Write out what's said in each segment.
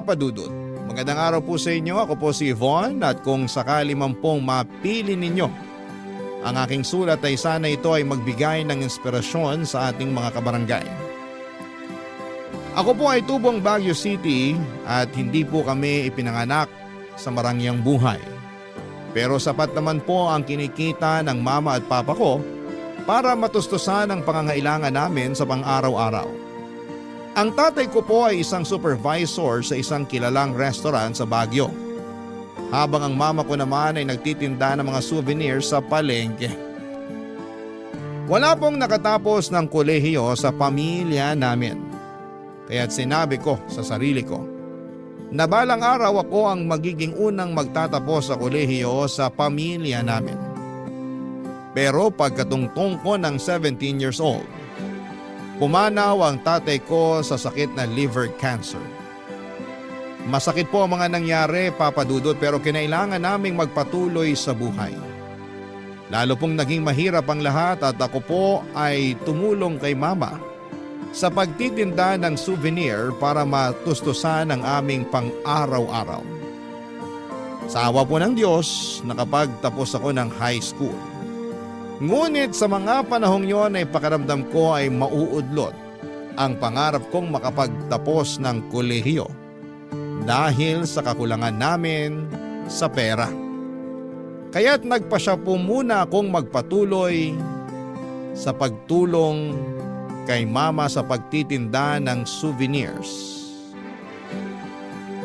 Papa Dudut. Magandang araw po sa inyo. Ako po si Yvonne at kung sakali man pong mapili ninyo ang aking sulat ay sana ito ay magbigay ng inspirasyon sa ating mga kabarangay. Ako po ay tubong Baguio City at hindi po kami ipinanganak sa marangyang buhay. Pero sapat naman po ang kinikita ng mama at papa ko para matustusan ang pangangailangan namin sa pang-araw-araw. Ang tatay ko po ay isang supervisor sa isang kilalang restaurant sa Baguio. Habang ang mama ko naman ay nagtitinda ng mga souvenirs sa palengke. Wala pong nakatapos ng kolehiyo sa pamilya namin. Kaya't sinabi ko sa sarili ko na balang araw ako ang magiging unang magtatapos sa kolehiyo sa pamilya namin. Pero pagkatungtong ko ng 17 years old, pumanaw ang tatay ko sa sakit na liver cancer. Masakit po ang mga nangyari, Papa Dudut, pero kinailangan naming magpatuloy sa buhay. Lalo pong naging mahirap ang lahat at ako po ay tumulong kay Mama sa pagtitinda ng souvenir para matustusan ang aming pang-araw-araw. Sa awa po ng Diyos, nakapagtapos ako ng high school. Ngunit sa mga panahong yon ay pakiramdam ko ay mauudlot ang pangarap kong makapagtapos ng kolehiyo dahil sa kakulangan namin sa pera. Kaya't nagpasya po muna akong magpatuloy sa pagtulong kay Mama sa pagtitinda ng souvenirs.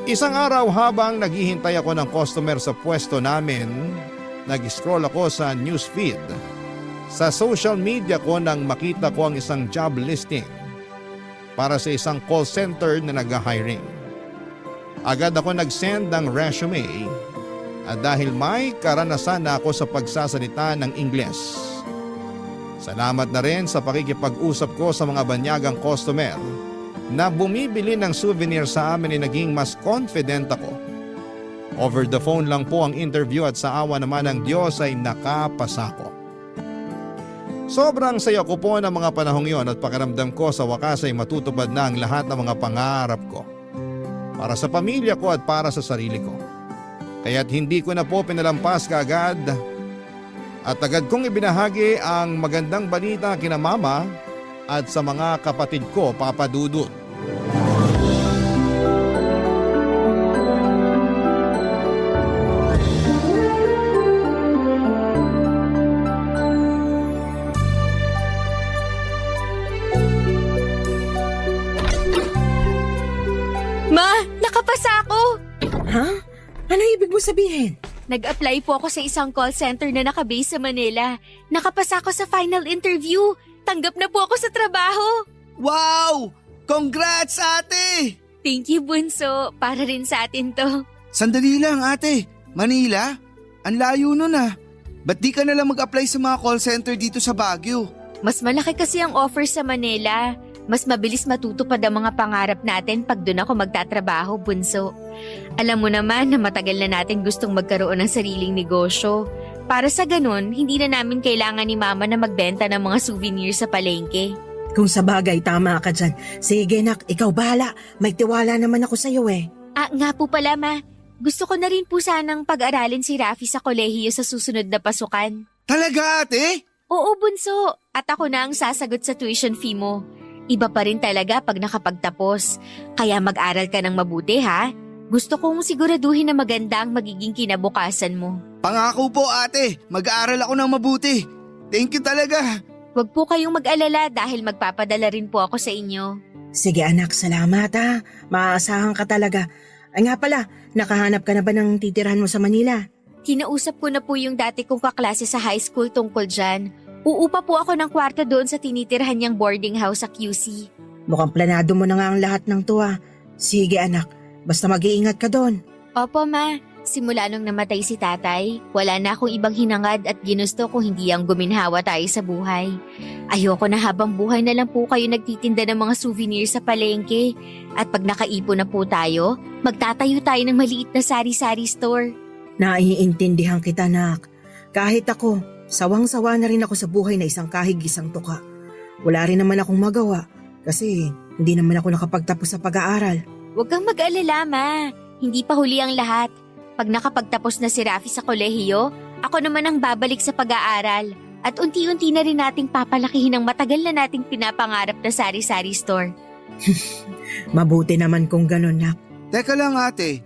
Isang araw habang naghihintay ako ng customer sa pwesto namin, nag-scroll ako sa newsfeed. Sa social media ko nang makita ko ang isang job listing para sa isang call center na nag-hiring. Agad ako nag-send ng resume at dahil may karanasan na ako sa pagsasalita ng Ingles. Salamat na rin sa pakikipag-usap ko sa mga banyagang customer na bumibili ng souvenir sa amin ay naging mas confident ako. Over the phone lang po ang interview at sa awa naman ng Diyos ay nakapasa ko. Sobrang saya ko po ng mga panahong yon at pakiramdam ko sa wakas ay matutupad na ang lahat ng mga pangarap ko. Para sa pamilya ko at para sa sarili ko. Kaya't hindi ko na po pinalampas kaagad at agad kong ibinahagi ang magandang balita kina Mama at sa mga kapatid ko, Papa Dudut. Ma, nakapasa ako! Ha? Ano ibig mo sabihin? Nag-apply po ako sa isang call center na nakabase sa Manila. Nakapasa ako sa final interview. Tanggap na po ako sa trabaho. Wow! Congrats, ate! Thank you, Bunso. Para rin sa atin to. Sandali lang, ate. Manila? Ang layo nun ah. Ba't di ka nalang mag-apply sa mga call center dito sa Baguio? Mas malaki kasi ang offer sa Manila. Mas mabilis matutupad ang mga pangarap natin pag doon ako magtatrabaho, Bunso. Alam mo naman na matagal na natin gustong magkaroon ng sariling negosyo. Para sa ganun, hindi na namin kailangan ni Mama na magbenta ng mga souvenir sa palengke. Kung sa bagay, tama ka dyan. Sige nak, ikaw bahala. May tiwala naman ako sa'yo eh. Ah, nga po pala, Ma. Gusto ko na rin po sanang pag-aralin si Rafi sa kolehiyo sa susunod na pasukan. Talaga, ate? Oo, Bunso. At ako na ang sasagot sa tuition fee mo. Iba pa rin talaga pag nakapagtapos. Kaya mag-aral ka ng mabuti, ha? Gusto kong siguraduhin na maganda ang magiging kinabukasan mo. Pangako po, ate. Mag-aaral ako ng mabuti. Thank you talaga. Huwag po kayong mag-alala dahil magpapadala rin po ako sa inyo. Sige anak, salamat ha. Maaasahan ka talaga. Ay nga pala, nakahanap ka na ba ng titirhan mo sa Manila? Kinausap ko na po yung dati kong kaklase sa high school tungkol dyan. Uupa po ako ng kwarto doon sa tinitirhan niyang boarding house sa QC. Mukhang planado mo na nga ang lahat ng to ha. Sige anak, basta mag-iingat ka doon. Opo, Ma. Simula nung namatay si tatay, wala na akong ibang hinangad at ginusto kung hindi ang guminhawa tayo sa buhay. Ayoko na habang buhay na lang po kayo nagtitinda ng mga souvenir sa palengke. At pag nakaipon na po tayo, magtatayo tayo ng maliit na sari-sari store. Naiintindihan kita nak. Kahit ako, sawang-sawa na rin ako sa buhay na isang kahig isang tuka. Wala rin naman akong magawa kasi hindi naman ako nakapagtapos sa pag-aaral. Huwag kang mag-alala, Ma. Hindi pa huli ang lahat. Pag nakapagtapos na si Rafi sa kolehiyo, ako naman ang babalik sa pag-aaral. At unti-unti na rin nating papalakihin ang matagal na nating pinapangarap na sari-sari store. Mabuti naman kung ganun, nak. Teka lang ate,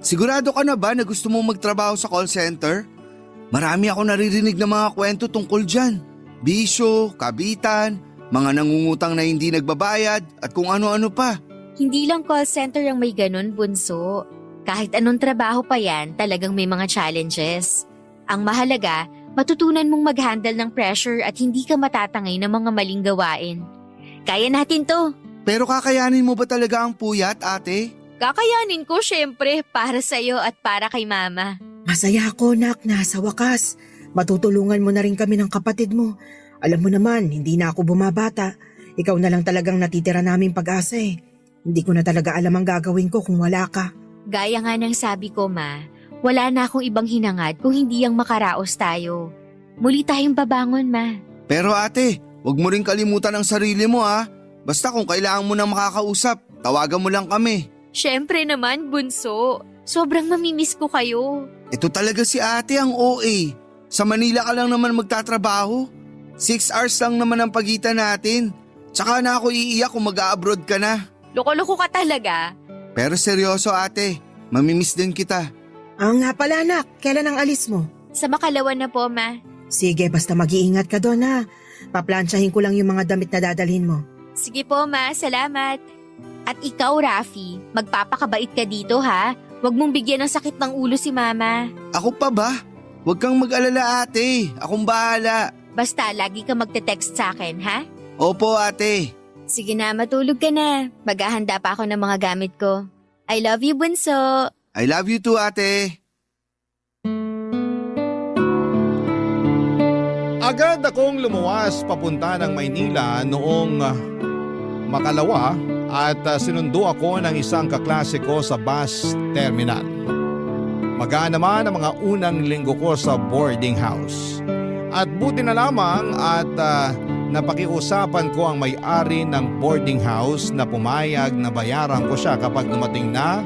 sigurado ka na ba na gusto mong magtrabaho sa call center? Marami ako naririnig na mga kwento tungkol dyan. Bisyo, kabitan, mga nangungutang na hindi nagbabayad at kung ano-ano pa. Hindi lang call center ang may ganun, bunso. Kahit anong trabaho pa yan, talagang may mga challenges. Ang mahalaga, matutunan mong mag-handle ng pressure at hindi ka matatangay ng mga maling gawain. Kaya natin to. Pero kakayanin mo ba talaga ang puyat, ate? Kakayanin ko syempre para sa'yo at para kay Mama. Masaya ako, nak, na sa wakas. Matutulungan mo na rin kami ng kapatid mo. Alam mo naman, hindi na ako bumabata. Ikaw na lang talagang natitira naming pag-asa eh. Hindi ko na talaga alam ang gagawin ko kung wala ka. Gaya nga ng sabi ko, Ma, wala na akong ibang hinangad kung hindi ang makaraos tayo. Muli tayong babangon, Ma. Pero ate, wag mo rin kalimutan ang sarili mo ha. Basta kung kailangan mo nang makakausap, tawagan mo lang kami. Syempre naman, bunso. Sobrang mamimiss ko kayo. Ito talaga si ate ang OA. Sa Manila ka lang naman magtatrabaho. 6 hours lang naman ang pagitan natin. Tsaka na ako iiyak kung mag-a-abroad ka na. Loko-loko ka talaga. Pero seryoso ate, mamimiss din kita. Nga pala, nak, kailan ang alis mo? Sa Makalawan na po, Ma. Sige, basta mag-iingat ka doon ha. Paplansyahin ko lang yung mga damit na dadalhin mo. Sige po, Ma. Salamat. At ikaw, Rafi, magpapakabait ka dito, ha? Huwag mong bigyan ng sakit ng ulo si Mama. Ako pa ba? Huwag kang mag-alala ate, akong bahala. Basta, lagi ka magte-text sa akin, ha? Opo ate. Sige na, matulog ka na. Maghahanda pa ako ng mga gamit ko. I love you, bunso. I love you too ate. Agad akong lumuwas papunta ng Maynila noong Makalawa at sinundo ako ng isang kaklase ko sa bus terminal. Magaan naman ang mga unang linggo ko sa boarding house. At buti na lamang at napakiusapan ko ang may-ari ng boarding house na pumayag na bayaran ko siya kapag dumating na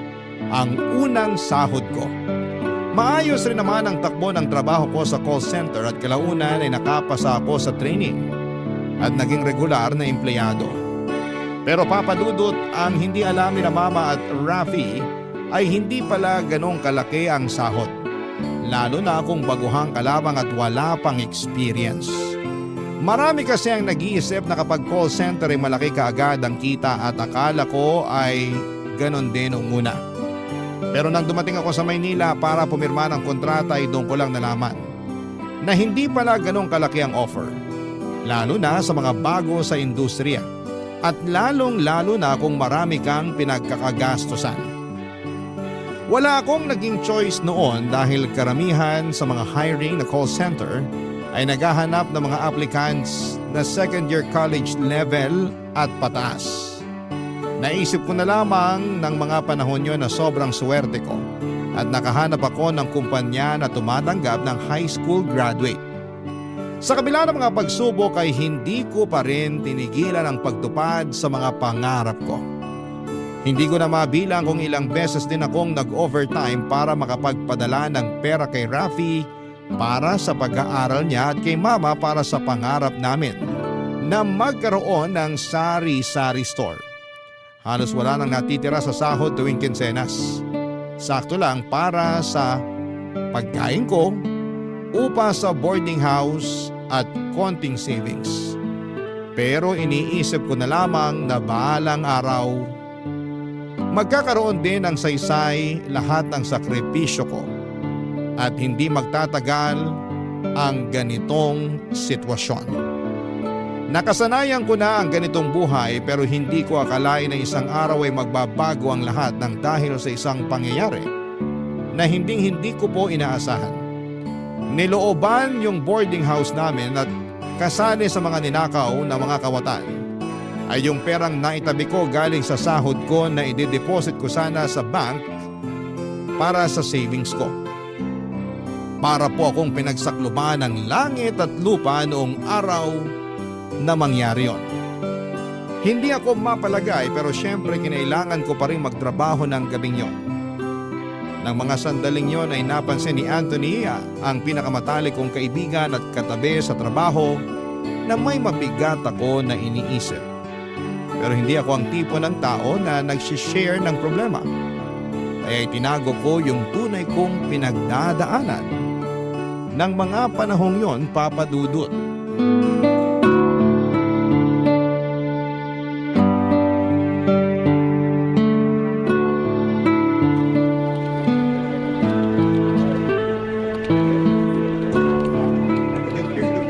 ang unang sahod ko. Maayos rin naman ang takbo ng trabaho ko sa call center at kalaunan ay nakapasa ako sa training at naging regular na empleyado. Pero papadudot, ang hindi alam ni Mama at Rafi ay hindi pala ganong kalaki ang sahod. Lalo na kung baguhang kalabang at wala pang experience. Marami kasi ang nag-iisip na kapag call center ay malaki kaagad ang kita at akala ko ay ganon din noong una. Pero nang dumating ako sa Maynila para pumirma ng kontrata ay doon ko lang nalaman na hindi pala ganong kalaki ang offer. Lalo na sa mga bago sa industriya at lalong-lalo na kung marami kang pinagkakagastusan. Wala akong naging choice noon dahil karamihan sa mga hiring na call center ay naghahanap ng mga applicants na second year college level at pataas. Naisip ko na lamang ng mga panahon yun na sobrang swerte ko at nakahanap ako ng kumpanya na tumatanggap ng high school graduate. Sa kabila ng mga pagsubok ay hindi ko pa rin tinigilan ang pagtupad sa mga pangarap ko. Hindi ko na mabilang kung ilang beses din akong nag-overtime para makapagpadala ng pera kay Rafi para sa pag-aaral niya at kay Mama para sa pangarap namin na magkaroon ng sari-sari store. Halos wala nang natitira sa sahod tuwing kinsenas. Sakto lang para sa pagkain ko, upa sa boarding house at konting savings. Pero iniisip ko na lamang na bahalang araw magkakaroon din ng saysay lahat ng sakripisyo ko at hindi magtatagal ang ganitong sitwasyon. Nakasanayan ko na ang ganitong buhay pero hindi ko akalain na isang araw ay magbabago ang lahat ng dahil sa isang pangyayari na hindi ko po inaasahan. Nilooban yung boarding house namin at kasali sa mga ninakaw na mga kawatan ay yung perang naitabi ko galing sa sahod ko na i-deposit ko sana sa bank para sa savings ko. Para po akong pinagsakluban ng langit at lupa noong araw na mangyari yon. Hindi ako mapalagay pero syempre kinailangan ko pa rin magtrabaho ng gabing yon. Nang mga sandaling yon ay napansin ni Anthony, ang pinakamatalik kong kaibigan at katabi sa trabaho, na may mabigat ako na iniisip. Pero hindi ako ang tipo ng tao na nagsishare ng problema. Kaya itinago ko yung tunay kong pinagdadaanan. Nang mga panahong yon, Papa Dudut.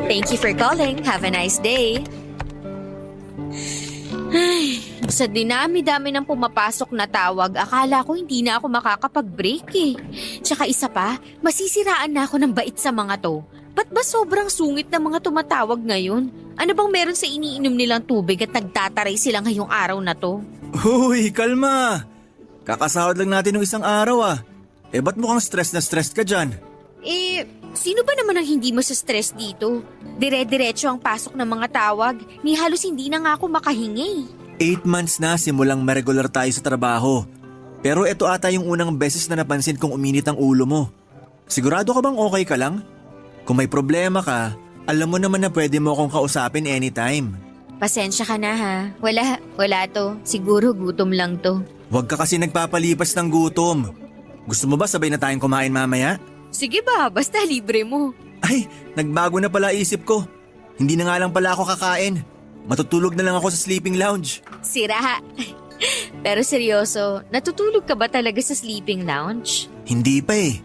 Thank you for calling. Have a nice day. Ay, sa dinami-dami ng pumapasok na tawag, akala ko hindi na ako makakapag-break eh. Tsaka isa pa, masisiraan na ako ng bait sa mga to. Ba't ba sobrang sungit ng mga tumatawag ngayon? Ano bang meron sa iniinom nilang tubig at nagtataray sila ngayong araw na to? Uy, kalma! Kakasahod lang natin ng isang araw ah. Ba't mukhang stress na stress ka dyan? Sino ba naman ang hindi stress dito? Dire-diretso ang pasok ng mga tawag, ni halos hindi na nga ako makahingi. 8 months na simulang ma-regular tayo sa trabaho. Pero ito ata yung unang beses na napansin kong uminit ang ulo mo. Sigurado ka bang okay ka lang? Kung may problema ka, alam mo naman na pwede mo akong kausapin anytime. Pasensya ka na ha. Wala to. Siguro gutom lang to. Huwag ka kasi nagpapalipas ng gutom. Gusto mo ba sabay na tayong kumain mamaya? Sige ba, basta libre mo. Ay, nagbago na pala isip ko. Hindi na nga lang pala ako kakain. Matutulog na lang ako sa sleeping lounge. Sira. Pero seryoso, natutulog ka ba talaga sa sleeping lounge? Hindi pa eh.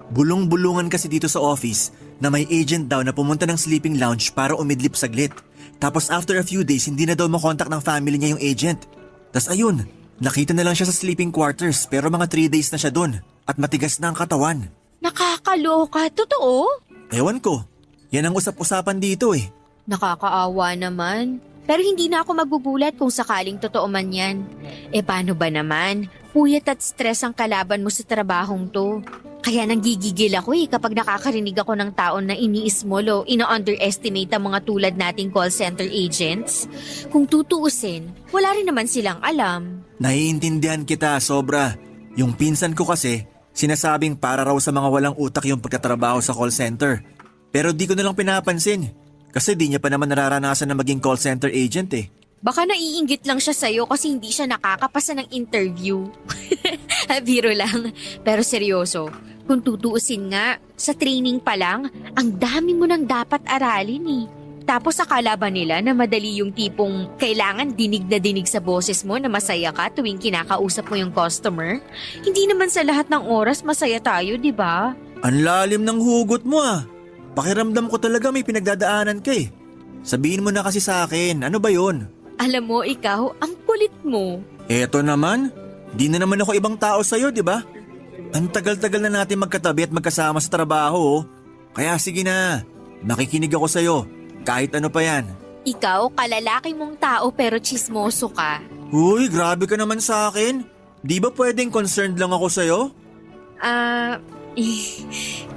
Bulong-bulungan kasi dito sa office na may agent daw na pumunta ng sleeping lounge para umidlip saglit. Tapos after a few days, hindi na daw makontak ng family niya yung agent. Tas ayun, nakita na lang siya sa sleeping quarters pero mga 3 days na siya dun at matigas na ang katawan. Nakakaloka, totoo? Ewan ko, yan ang usap-usapan dito eh. Nakakaawa naman. Pero hindi na ako magugulat kung sakaling totoo man yan. Paano ba naman? Puyat at stress ang kalaban mo sa trabahong to. Kaya nanggigigil ako kapag nakakarinig ako ng taon na iniismol o ina-underestimate ang mga tulad nating call center agents. Kung tutuusin, wala rin naman silang alam. Naiintindihan kita, sobra. Yung pinsan ko kasi, sinasabing para raw sa mga walang utak yung pagkatrabaho sa call center. Pero di ko na lang pinapansin. Kasi di niya pa naman nararanasan na maging call center agent eh. Baka naiinggit lang siya sa'yo kasi hindi siya nakakapasa ng interview. Biro lang. Pero seryoso, kung tutuusin nga, sa training pa lang, ang dami mo nang dapat aralin eh. Tapos akala ba nila na madali yung tipong kailangan dinig na dinig sa boses mo na masaya ka tuwing kinakausap mo yung customer? Hindi naman sa lahat ng oras masaya tayo, di ba? Ang lalim ng hugot mo ah. Pakiramdam ko talaga may pinagdadaanan ka eh. Sabihin mo na kasi sa akin, ano ba yun? Alam mo, ikaw, ang kulit mo. Eto naman, di na naman ako ibang tao sa'yo, di ba? Ang tagal-tagal na natin magkatabi at magkasama sa trabaho oh. Kaya sige na, makikinig ako sa'yo. Kahit ano pa yan. Ikaw, kalalaki mong tao pero chismoso ka. Uy, grabe ka naman sa akin. Di ba pwedeng concerned lang ako sa'yo?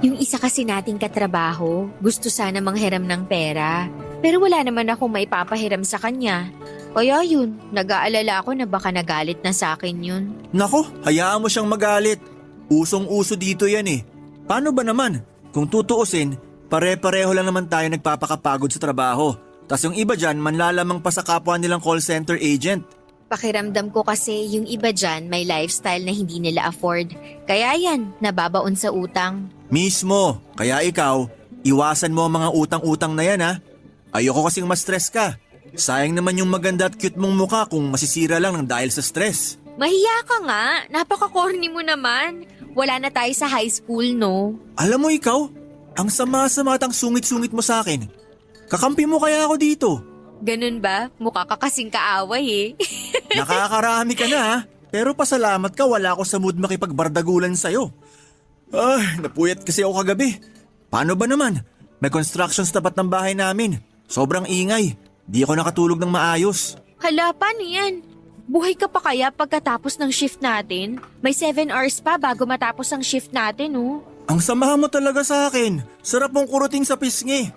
Yung isa kasi nating katrabaho, gusto sana manghiram ng pera. Pero wala naman akong maipapahiram sa kanya. Kaya yun, nag-aalala ako na baka nagalit na sa akin yun. Nako, hayaan mo siyang magalit. Usong-uso dito yan eh. Paano ba naman? Kung tutuusin, pare-pareho lang naman tayo nagpapakapagod sa trabaho. Tas yung iba dyan, manlalamang pa sa kapwa nilang call center agent. Pakiramdam ko kasi yung iba dyan may lifestyle na hindi nila afford. Kaya yan, nababaon sa utang. Mismo, kaya ikaw, iwasan mo ang mga utang-utang na yan ha. Ayoko kasing ma-stress ka. Sayang naman yung maganda at cute mong mukha kung masisira lang ng dahil sa stress. Mahiya ka nga, napaka-corny mo naman. Wala na tayo sa high school, no? Alam mo ikaw, ang sama-sama at ang sungit-sungit mo sa akin. Kakampi mo kaya ako dito. Ganun ba? Mukha ka kasing kaaway eh. Nakakarami ka na ha. Pero pasalamat ka wala ako sa mood makipagbardagulan sa'yo. Ay, napuyat kasi ako kagabi. Paano ba naman? May construction sa tapat ng bahay namin. Sobrang ingay. Di ako nakatulog ng maayos. Hala, paano yan? Buhay ka pa kaya pagkatapos ng shift natin? May 7 hours pa bago matapos ang shift natin, oh. Ang samahan mo talaga sa akin. Sarap mong kuruting sa pisngi.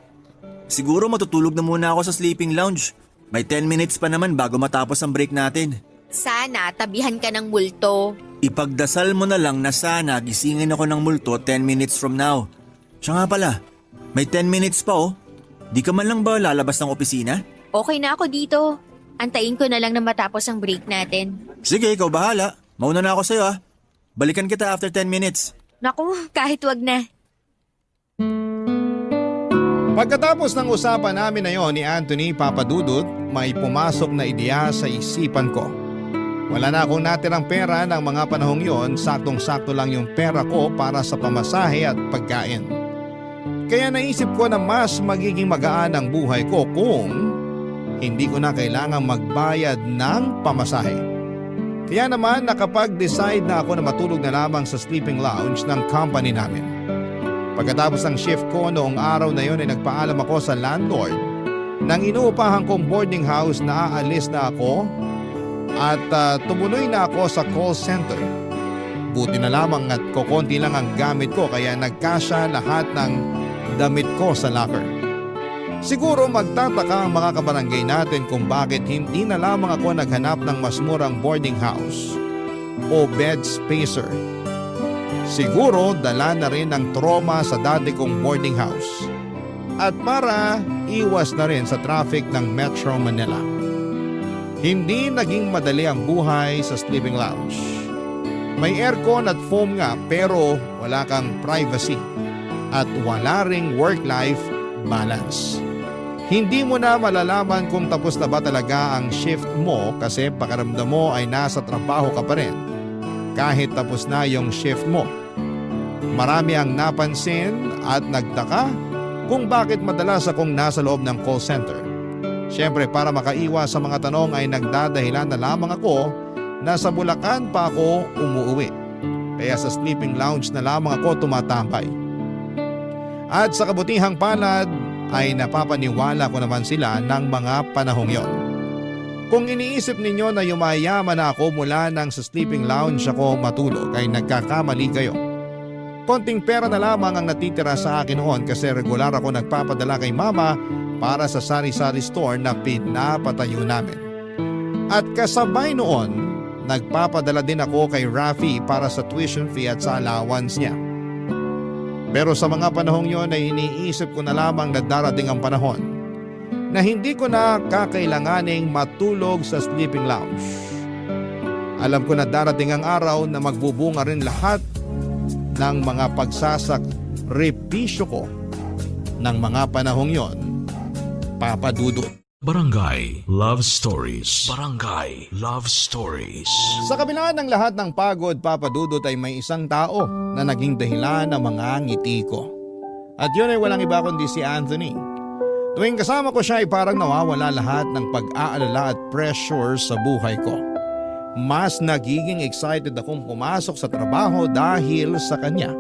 Siguro matutulog na muna ako sa sleeping lounge. May 10 minutes pa naman bago matapos ang break natin. Sana tabihan ka ng multo. Ipagdasal mo na lang na sana gisingin ako ng multo 10 minutes from now. Siya nga pala, may 10 minutes pa oh. Di ka man lang ba lalabas ng opisina? Okay na ako dito. Antayin ko na lang na matapos ang break natin. Sige, ikaw bahala. Mauna na ako sa'yo ah. Balikan kita after 10 minutes. Naku, kahit wag na. Pagkatapos ng usapan namin na yon ni Anthony Papadudut, may pumasok na ideya sa isipan ko. Wala na akong natirang pera ng mga panahong yon, saktong-sakto lang yung pera ko para sa pamasahe at pagkain. Kaya naisip ko na mas magiging magaan ang buhay ko kung hindi ko na kailangang magbayad ng pamasahe. Kaya naman nakapag-decide na ako na matulog na lamang sa sleeping lounge ng company namin. Pagkatapos ng shift ko noong araw na yon ay nagpaalam ako sa landlord nang inuupahan kong boarding house na aalis na ako at tumuloy na ako sa call center. Buti na lamang at kokonti lang ang gamit ko kaya nagkasya lahat ng damit ko sa locker. Siguro magtataka ang mga kabarangay natin kung bakit hindi na lamang ako naghanap ng mas murang boarding house o bed spacer. Siguro dala na rin ng trauma sa dati kong boarding house at para iwas na rin sa traffic ng Metro Manila. Hindi naging madali ang buhay sa sleeping lounge. May aircon at foam nga pero wala kang privacy at wala ring work-life balance. Hindi mo na malalaman kung tapos na ba talaga ang shift mo kasi pakiramdam mo ay nasa trabaho ka pa rin kahit tapos na yung shift mo. Marami ang napansin at nagtaka kung bakit madalas akong nasa loob ng call center. Siyempre para makaiwas sa mga tanong ay nagdadahilan na lamang ako na sa Bulacan pa ako umuwi. Kaya sa sleeping lounge na lamang ako tumatambay. At sa kabutihang palad ay napapaniwala ko naman sila ng mga panahong yon. Kung iniisip ninyo na yumayaman na ako mula nang sa sleeping lounge ako matulog ay nagkakamali kayo. Konting pera na lamang ang natitira sa akin noon kasi regular ako nagpapadala kay mama para sa sari-sari store na pinapatayo namin. At kasabay noon, nagpapadala din ako kay Rafi para sa tuition fee at sa allowance niya. Pero sa mga panahong yon ay iniisip ko na lamang na darating ang panahon na hindi ko na kakailanganing matulog sa sleeping lounge. Alam ko na darating ang araw na magbubunga rin lahat ng mga pagsasakripisyo ko ng mga panahong yon, Papadudut. Barangay Love Stories. Barangay Love Stories. Sa kabila ng lahat ng pagod, Papadudut, ay may isang tao na naging dahilan ng mga ngiti ko. At yun ay walang iba kundi si Anthony. Tuwing kasama ko siya ay parang nawawala lahat ng pag-aalala at pressure sa buhay ko. Mas nagiging excited akong pumasok sa trabaho dahil sa kanya.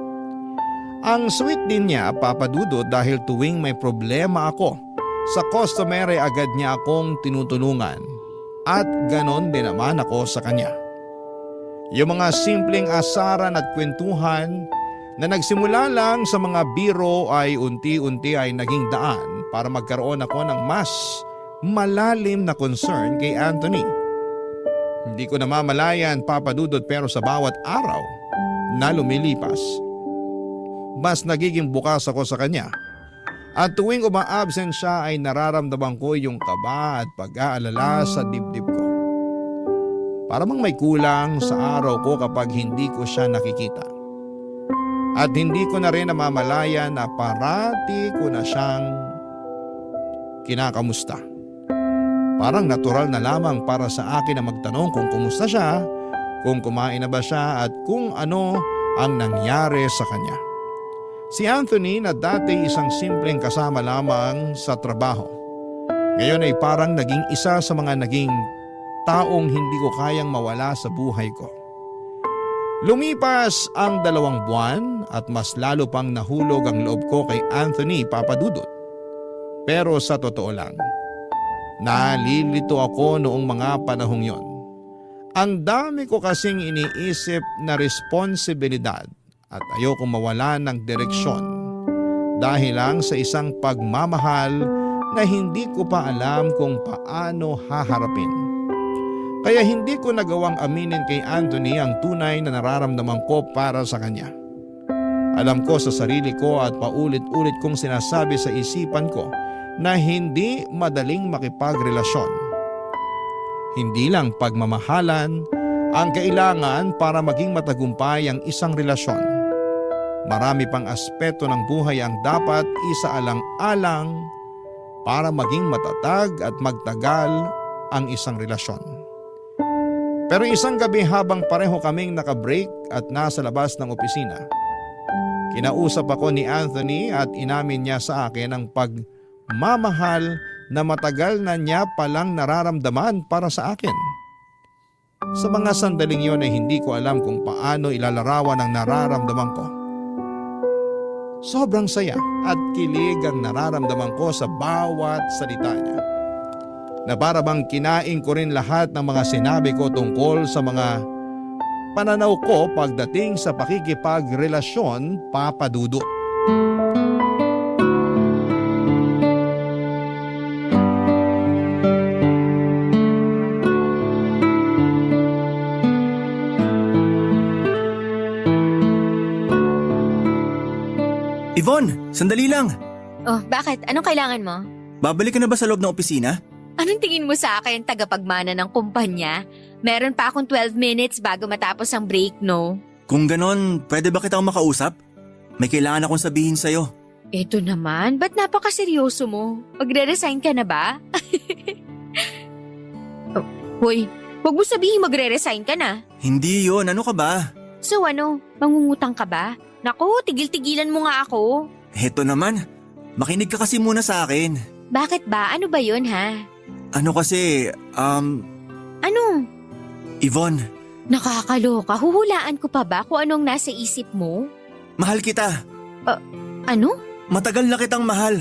Ang sweet din niya, Papadudut, dahil tuwing may problema ako sa customer ay agad niya akong tinutulungan at ganon din naman ako sa kanya. Yung mga simpleng asaran at kwentuhan na nagsimula lang sa mga biro ay unti-unti ay naging daan para magkaroon ako ng mas malalim na concern kay Anthony. Hindi ko namamalayan, Papadudot, pero sa bawat araw na lumilipas, mas nagiging bukas ako sa kanya. At tuwing uma-absent siya ay nararamdaman ko yung kaba at pag-aalala sa dibdib ko. Para mang may kulang sa araw ko kapag hindi ko siya nakikita. At hindi ko na rin namamalayan na parati ko na siyang kinakamusta. Parang natural na lamang para sa akin na magtanong kung kumusta siya, kung kumain na ba siya at kung ano ang nangyari sa kanya. Si Anthony na dati isang simpleng kasama lamang sa trabaho, ngayon ay parang naging isa sa mga naging taong hindi ko kayang mawala sa buhay ko. Lumipas ang 2 buwan at mas lalo pang nahulog ang loob ko kay Anthony, Papadudut. Pero sa totoo lang, nalilito ako noong mga panahong yon. Ang dami ko kasing iniisip na responsibilidad at ayokong mawala ng direksyon dahil lang sa isang pagmamahal na hindi ko pa alam kung paano haharapin. Kaya hindi ko nagawang aminin kay Anthony ang tunay na nararamdaman ko para sa kanya. Alam ko sa sarili ko at paulit-ulit kong sinasabi sa isipan ko na hindi madaling makipagrelasyon. Hindi lang pagmamahalan ang kailangan para maging matagumpay ang isang relasyon. Marami pang aspeto ng buhay ang dapat isaalang-alang para maging matatag at magtagal ang isang relasyon. Pero isang gabi habang pareho kaming naka-break at nasa labas ng opisina, kinausap ako ni Anthony at inamin niya sa akin ang pagmamahal na matagal na niya palang nararamdaman para sa akin. Sa mga sandaling yon ay hindi ko alam kung paano ilalarawan ang nararamdaman ko. Sobrang saya at kilig ang nararamdaman ko sa bawat salita niya. Na para bang kinain ko rin lahat ng mga sinabi ko tungkol sa mga pananaw ko pagdating sa pakikipagrelasyon, Papa Dudut. Yvonne, sandali lang. Oh, bakit? Anong kailangan mo? Babalik ka na ba sa loob ng opisina? Anong tingin mo sa akin, tagapagmana ng kumpanya? Meron pa akong 12 minutes bago matapos ang break, no? Kung ganon, pwede ba kitang makausap? May kailangan akong sabihin sa'yo. Eto naman, ba't napakaseryoso mo? Magre-resign ka na ba? Oh, hoy, huwag mo sabihin magre-resign ka na. Hindi yon, ano ka ba? So ano, mangungutang ka ba? Naku, tigil-tigilan mo nga ako. Heto naman, makinig ka kasi muna sa akin. Bakit ba? Ano ba yun, ha? Ano kasi, Ano? Yvonne, Nakakaloka, huhulaan ko pa ba kung anong nasa isip mo? mahal kita. Ano? Matagal na kitang mahal.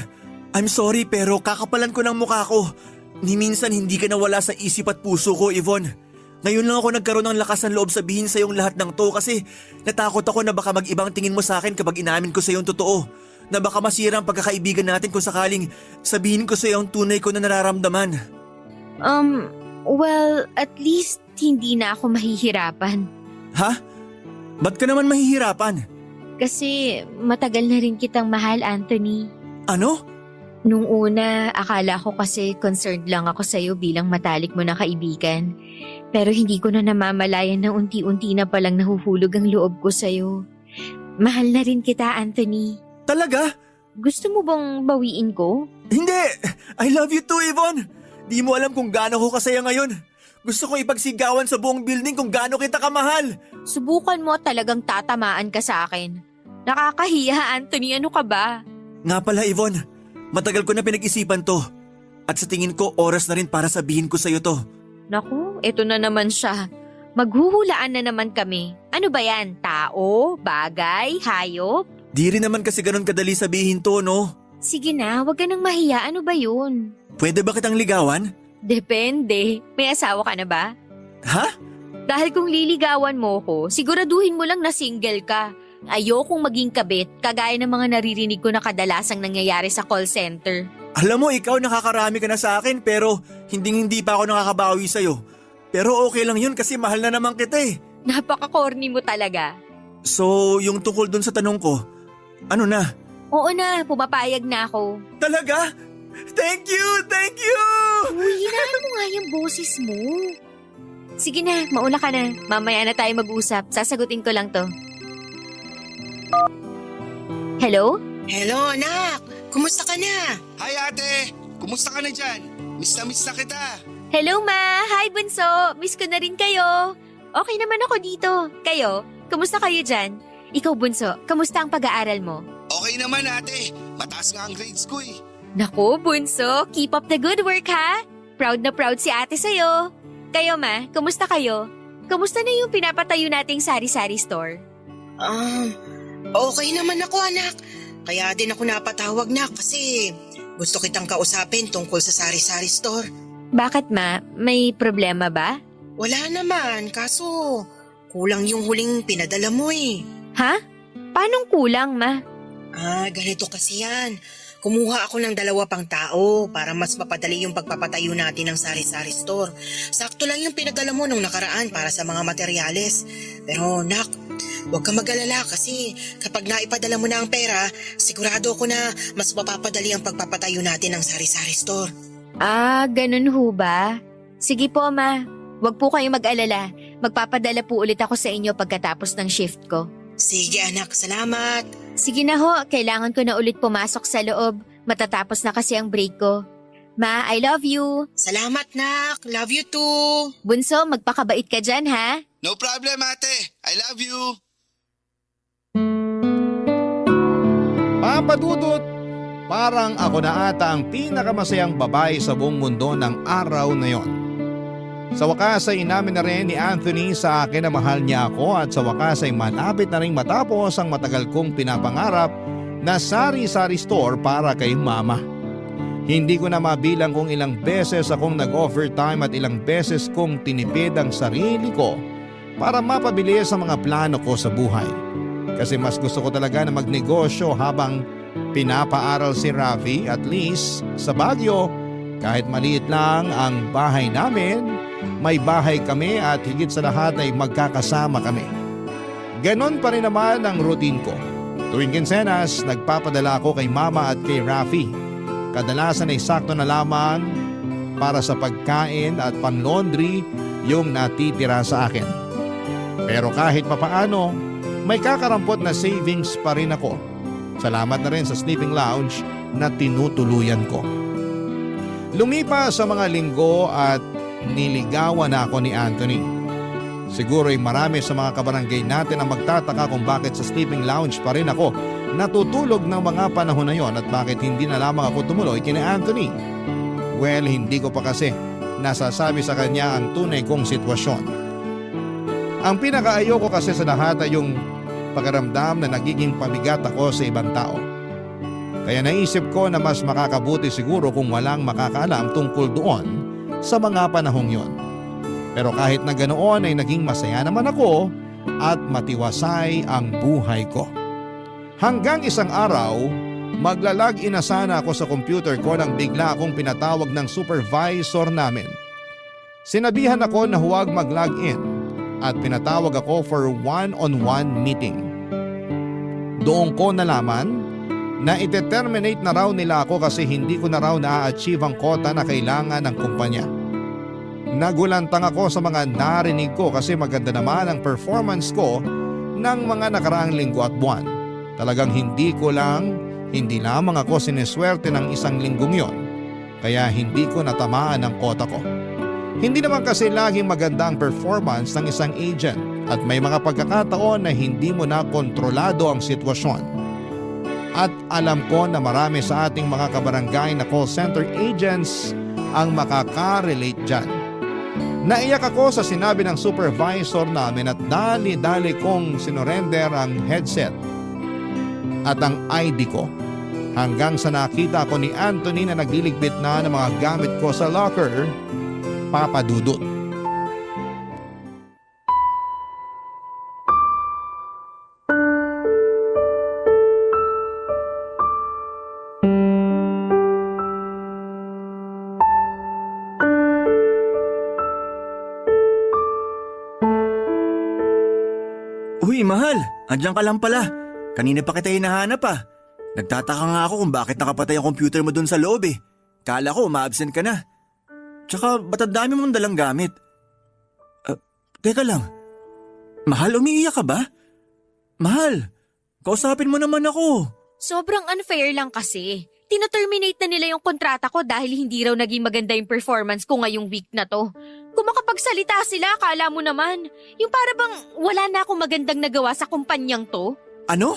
I'm sorry pero kakapalan ko ng mukha ko. Ni minsan hindi ka nawala sa isip at puso ko, Yvonne. Ngayon lang ako nagkaroon ng lakas ng loob sabihin sa iyong lahat ng to kasi natakot ako na baka mag-ibang tingin mo sa akin kapag inamin ko sa iyong totoo. Na baka masira ang pagkakaibigan natin kung sakaling sabihin ko sa iyo ang tunay ko na nararamdaman. Well, at least hindi na ako mahihirapan. Ha? Ba't ka naman mahihirapan? Kasi matagal na rin kitang mahal, Anthony. Ano? Nung una, akala ko kasi concerned lang ako sa'yo bilang matalik mo na kaibigan. Pero hindi ko na namamalayan na unti-unti na palang nahuhulog ang loob ko sa'yo. Mahal na rin kita, Anthony. Talaga? Gusto mo bang bawiin ko? Hindi! I love you too, Yvonne! Di mo alam kung gaano ko kasaya ngayon. Gusto kong ipagsigawan sa buong building kung gaano kita kamahal. Subukan mo at talagang tatamaan ka sa akin. Nakakahiya, Anthony. Ano ka ba? Nga pala, Yvonne, matagal ko na pinag-isipan to. At sa tingin ko, oras na rin para sabihin ko sa'yo to. Naku, eto na naman siya. Maghuhulaan na naman kami. Ano ba yan? Tao? Bagay? Hayop? Di rin naman kasi ganun kadali sabihin to, no? Sige na, wag ka nang mahiya. Ano ba yun? Pwede ba kitang ligawan? Depende. May asawa ka na ba? Ha? Dahil kung liligawan mo ko, siguraduhin mo lang na single ka. Ayokong maging kabit, kagaya ng mga naririnig ko na kadalasang nangyayari sa call center. Alam mo, ikaw nakakarami ka na sa akin pero hindi pa ako nakakabawi sa'yo. Pero okay lang yun kasi mahal na naman kita eh. Napaka-corny mo talaga. So, yung tungkol dun sa tanong ko, ano na? Oo na, pumapayag na ako. Talaga? Thank you! Thank you! Uy, hinaan mo nga yung boses mo. Sige na, mauna ka na. Mamaya na tayo mag-usap. Sasagutin ko lang to. Hello? Hello, anak. Kumusta ka na? Hi ate! Kumusta ka na dyan? Miss na kita. Hello, Ma! Hi, Bunso! Miss ko na rin kayo. Okay naman ako dito. Kayo? Kumusta kayo dyan? Ikaw, Bunso, kamusta ang pag-aaral mo? Okay naman ate. Mataas nga ang grades ko eh. Naku, Bunso, keep up the good work, ha? Proud na proud si ate sa'yo. Kayo, Ma, kumusta kayo? Kumusta na yung pinapatayo nating sari-sari store? Okay naman ako, anak. Kaya din ako napatawag na kasi gusto kitang kausapin tungkol sa sari-sari store. Bakit, Ma? May problema ba? Wala naman, kaso kulang yung huling pinadala mo eh. Ha? Paanong kulang, Ma? Ganito kasi yan. Kumuha ako ng 2 pang tao para mas mapadali yung pagpapatayo natin ng sari-sari store. Sakto lang yung pinadala mo nung nakaraan para sa mga materyales. Pero nak, huwag kang mag-alala kasi kapag naipadala mo na ang pera, sigurado ako na mas mapapadali ang pagpapatayo natin ng sari-sari store. Ah, ganun ho ba? Sige po, ma. Huwag po kayong mag-alala. Magpapadala po ulit ako sa inyo pagkatapos ng shift ko. Sige anak, salamat. Sige na ho, kailangan ko na ulit pumasok sa loob. Matatapos na kasi ang break ko. Ma, I love you. Salamat nak, love you too. Bunso, magpakabait ka dyan ha. No problem, ate. I love you. Papadudot, parang ako na ata ang pinakamasayang babae sa buong mundo ng araw na yon. Sa wakas ay inamin na rin ni Anthony sa akin na mahal niya ako at sa wakas ay malapit na rin matapos ang matagal kong pinapangarap na sari-sari store para kay mama. Hindi ko na mabilang kung ilang beses akong nag-overtime at ilang beses kong tinipid ang sarili ko para mapabilis ang mga plano ko sa buhay. Kasi mas gusto ko talaga na magnegosyo habang pinapaaral si Ravi. At least sa Baguio, kahit maliit lang ang bahay namin, may bahay kami at higit sa lahat ay magkakasama kami. Ganon pa rin naman ang routine ko. Tuwing Kinsenas, nagpapadala ako kay mama at kay Rafi. Kadalasan ay sakto na lamang para sa pagkain at panlaundry yung natitira sa akin. Pero kahit papaano, may kakarampot na savings pa rin ako. Salamat na rin sa sleeping lounge na tinutuluyan ko. Lumipas sa mga linggo at niligawan na ako ni Anthony. Siguro ay marami sa mga kabarangay natin ang magtataka kung bakit sa sleeping lounge pa rin ako natutulog ng mga panahon na yon at bakit hindi na lamang ako tumuloy kina Anthony. Well, hindi ko pa kasi nasasabi sa kanya ang tunay kong sitwasyon. Ang pinakaayoko kasi sa lahat ay yung pakiramdam na nagiging pabigat ako sa ibang tao. Kaya naisip ko na mas makakabuti siguro kung walang makakaalam tungkol doon sa mga panahong yon. Pero kahit na ganoon ay naging masaya naman ako at matiwasay ang buhay ko. Hanggang isang araw, maglalag-in na sana ako sa computer ko nang bigla akong pinatawag ng supervisor namin. Sinabihan ako na huwag mag-log-in at pinatawag ako for one-on-one meeting. Doon ko nalaman na ite-terminate na raw nila ako kasi hindi ko na raw na-achieve ang quota na kailangan ng kumpanya. Nagulantang ako sa mga narinig ko kasi maganda naman ang performance ko ng mga nakaraang linggo at buwan. Talagang hindi lamang ako sineswerte ng isang linggong yon, kaya hindi ko natamaan ang quota ko. Hindi naman kasi laging maganda ang performance ng isang agent at may mga pagkakataon na hindi mo na kontrolado ang sitwasyon. At alam ko na marami sa ating mga kabarangay na call center agents ang makaka-relate dyan. Naiyak ako sa sinabi ng supervisor namin at dali-dali kong sinurrender ang headset at ang ID ko hanggang sa nakita ko ni Anthony na nagliligpit na ng mga gamit ko sa locker, papadudot. Uy, mahal! Andiyan ka lang pala. Kanina pa kita hinahanap ah. Nagtataka nga ako kung bakit nakapatay ang computer mo dun sa loob eh. Kala ko ma-absent ka na. Tsaka ba't ang dami mong dalang gamit? Teka lang. Mahal, umiiyak ka ba? Mahal, kausapin mo naman ako. Sobrang unfair lang kasi. Tino-terminate na nila yung kontrata ko dahil hindi raw naging maganda yung performance ko ngayong week na to. Kung makapagsalita sila, akala mo naman. Yung para bang wala na akong magandang nagawa sa kumpanyang to. Ano?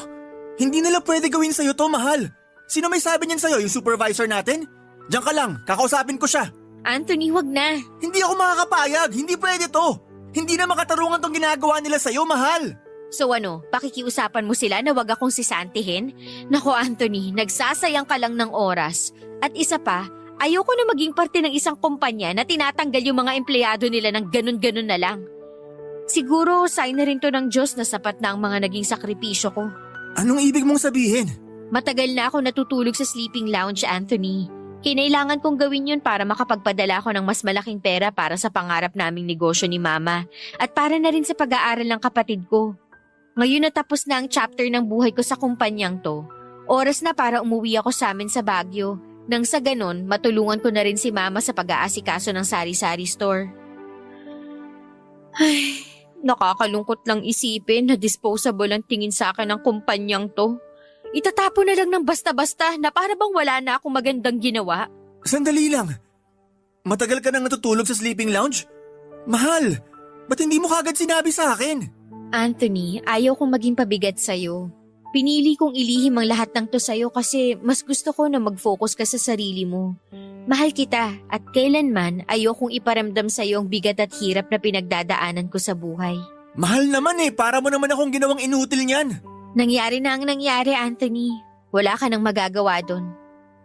Hindi nila pwede gawin sa'yo to, mahal. Sino may sabi niyan sa'yo, yung supervisor natin? Diyan ka lang, kakausapin ko siya. Anthony, wag na. Hindi ako makakapayag, hindi pwede to. Hindi na makatarungan tong ginagawa nila sa'yo, mahal. So ano, pakikiusapan mo sila na wag akong sisantihin? Nako Anthony, nagsasayang ka lang ng oras. At isa pa, ayoko na maging parte ng isang kumpanya na tinatanggal yung mga empleyado nila ng ganun-ganun na lang. Siguro sign na rin to ng Diyos na sapat na ang mga naging sakripisyo ko. Anong ibig mong sabihin? Matagal na ako natutulog sa sleeping lounge, Anthony. Kinailangan kong gawin yun para makapagpadala ako ng mas malaking pera para sa pangarap naming negosyo ni Mama at para na rin sa pag-aaral ng kapatid ko. Ngayon natapos na ang chapter ng buhay ko sa kumpanyang to. Oras na para umuwi ako sa amin sa Baguio. Nang sa ganon, matulungan ko na rin si Mama sa pag-aasikaso ng sari-sari store. Ay, nakakalungkot lang isipin na disposable ang tingin sa akin ng kumpanyang to. Itatapon na lang ng basta-basta na para bang wala na akong magandang ginawa. Sandali lang. Matagal ka nang natutulog sa sleeping lounge? Mahal, ba't hindi mo kagad sinabi sa akin? Anthony, ayaw kong maging pabigat sa'yo. Pinili kong ilihim ang lahat ng to sa'yo kasi mas gusto ko na mag-focus ka sa sarili mo. Mahal kita at kailanman ayaw kong iparamdam sa'yo ang bigat at hirap na pinagdadaanan ko sa buhay. Mahal naman para mo naman akong ginawang inutil niyan. Nangyari na ang nangyari, Anthony. Wala ka nang magagawa doon.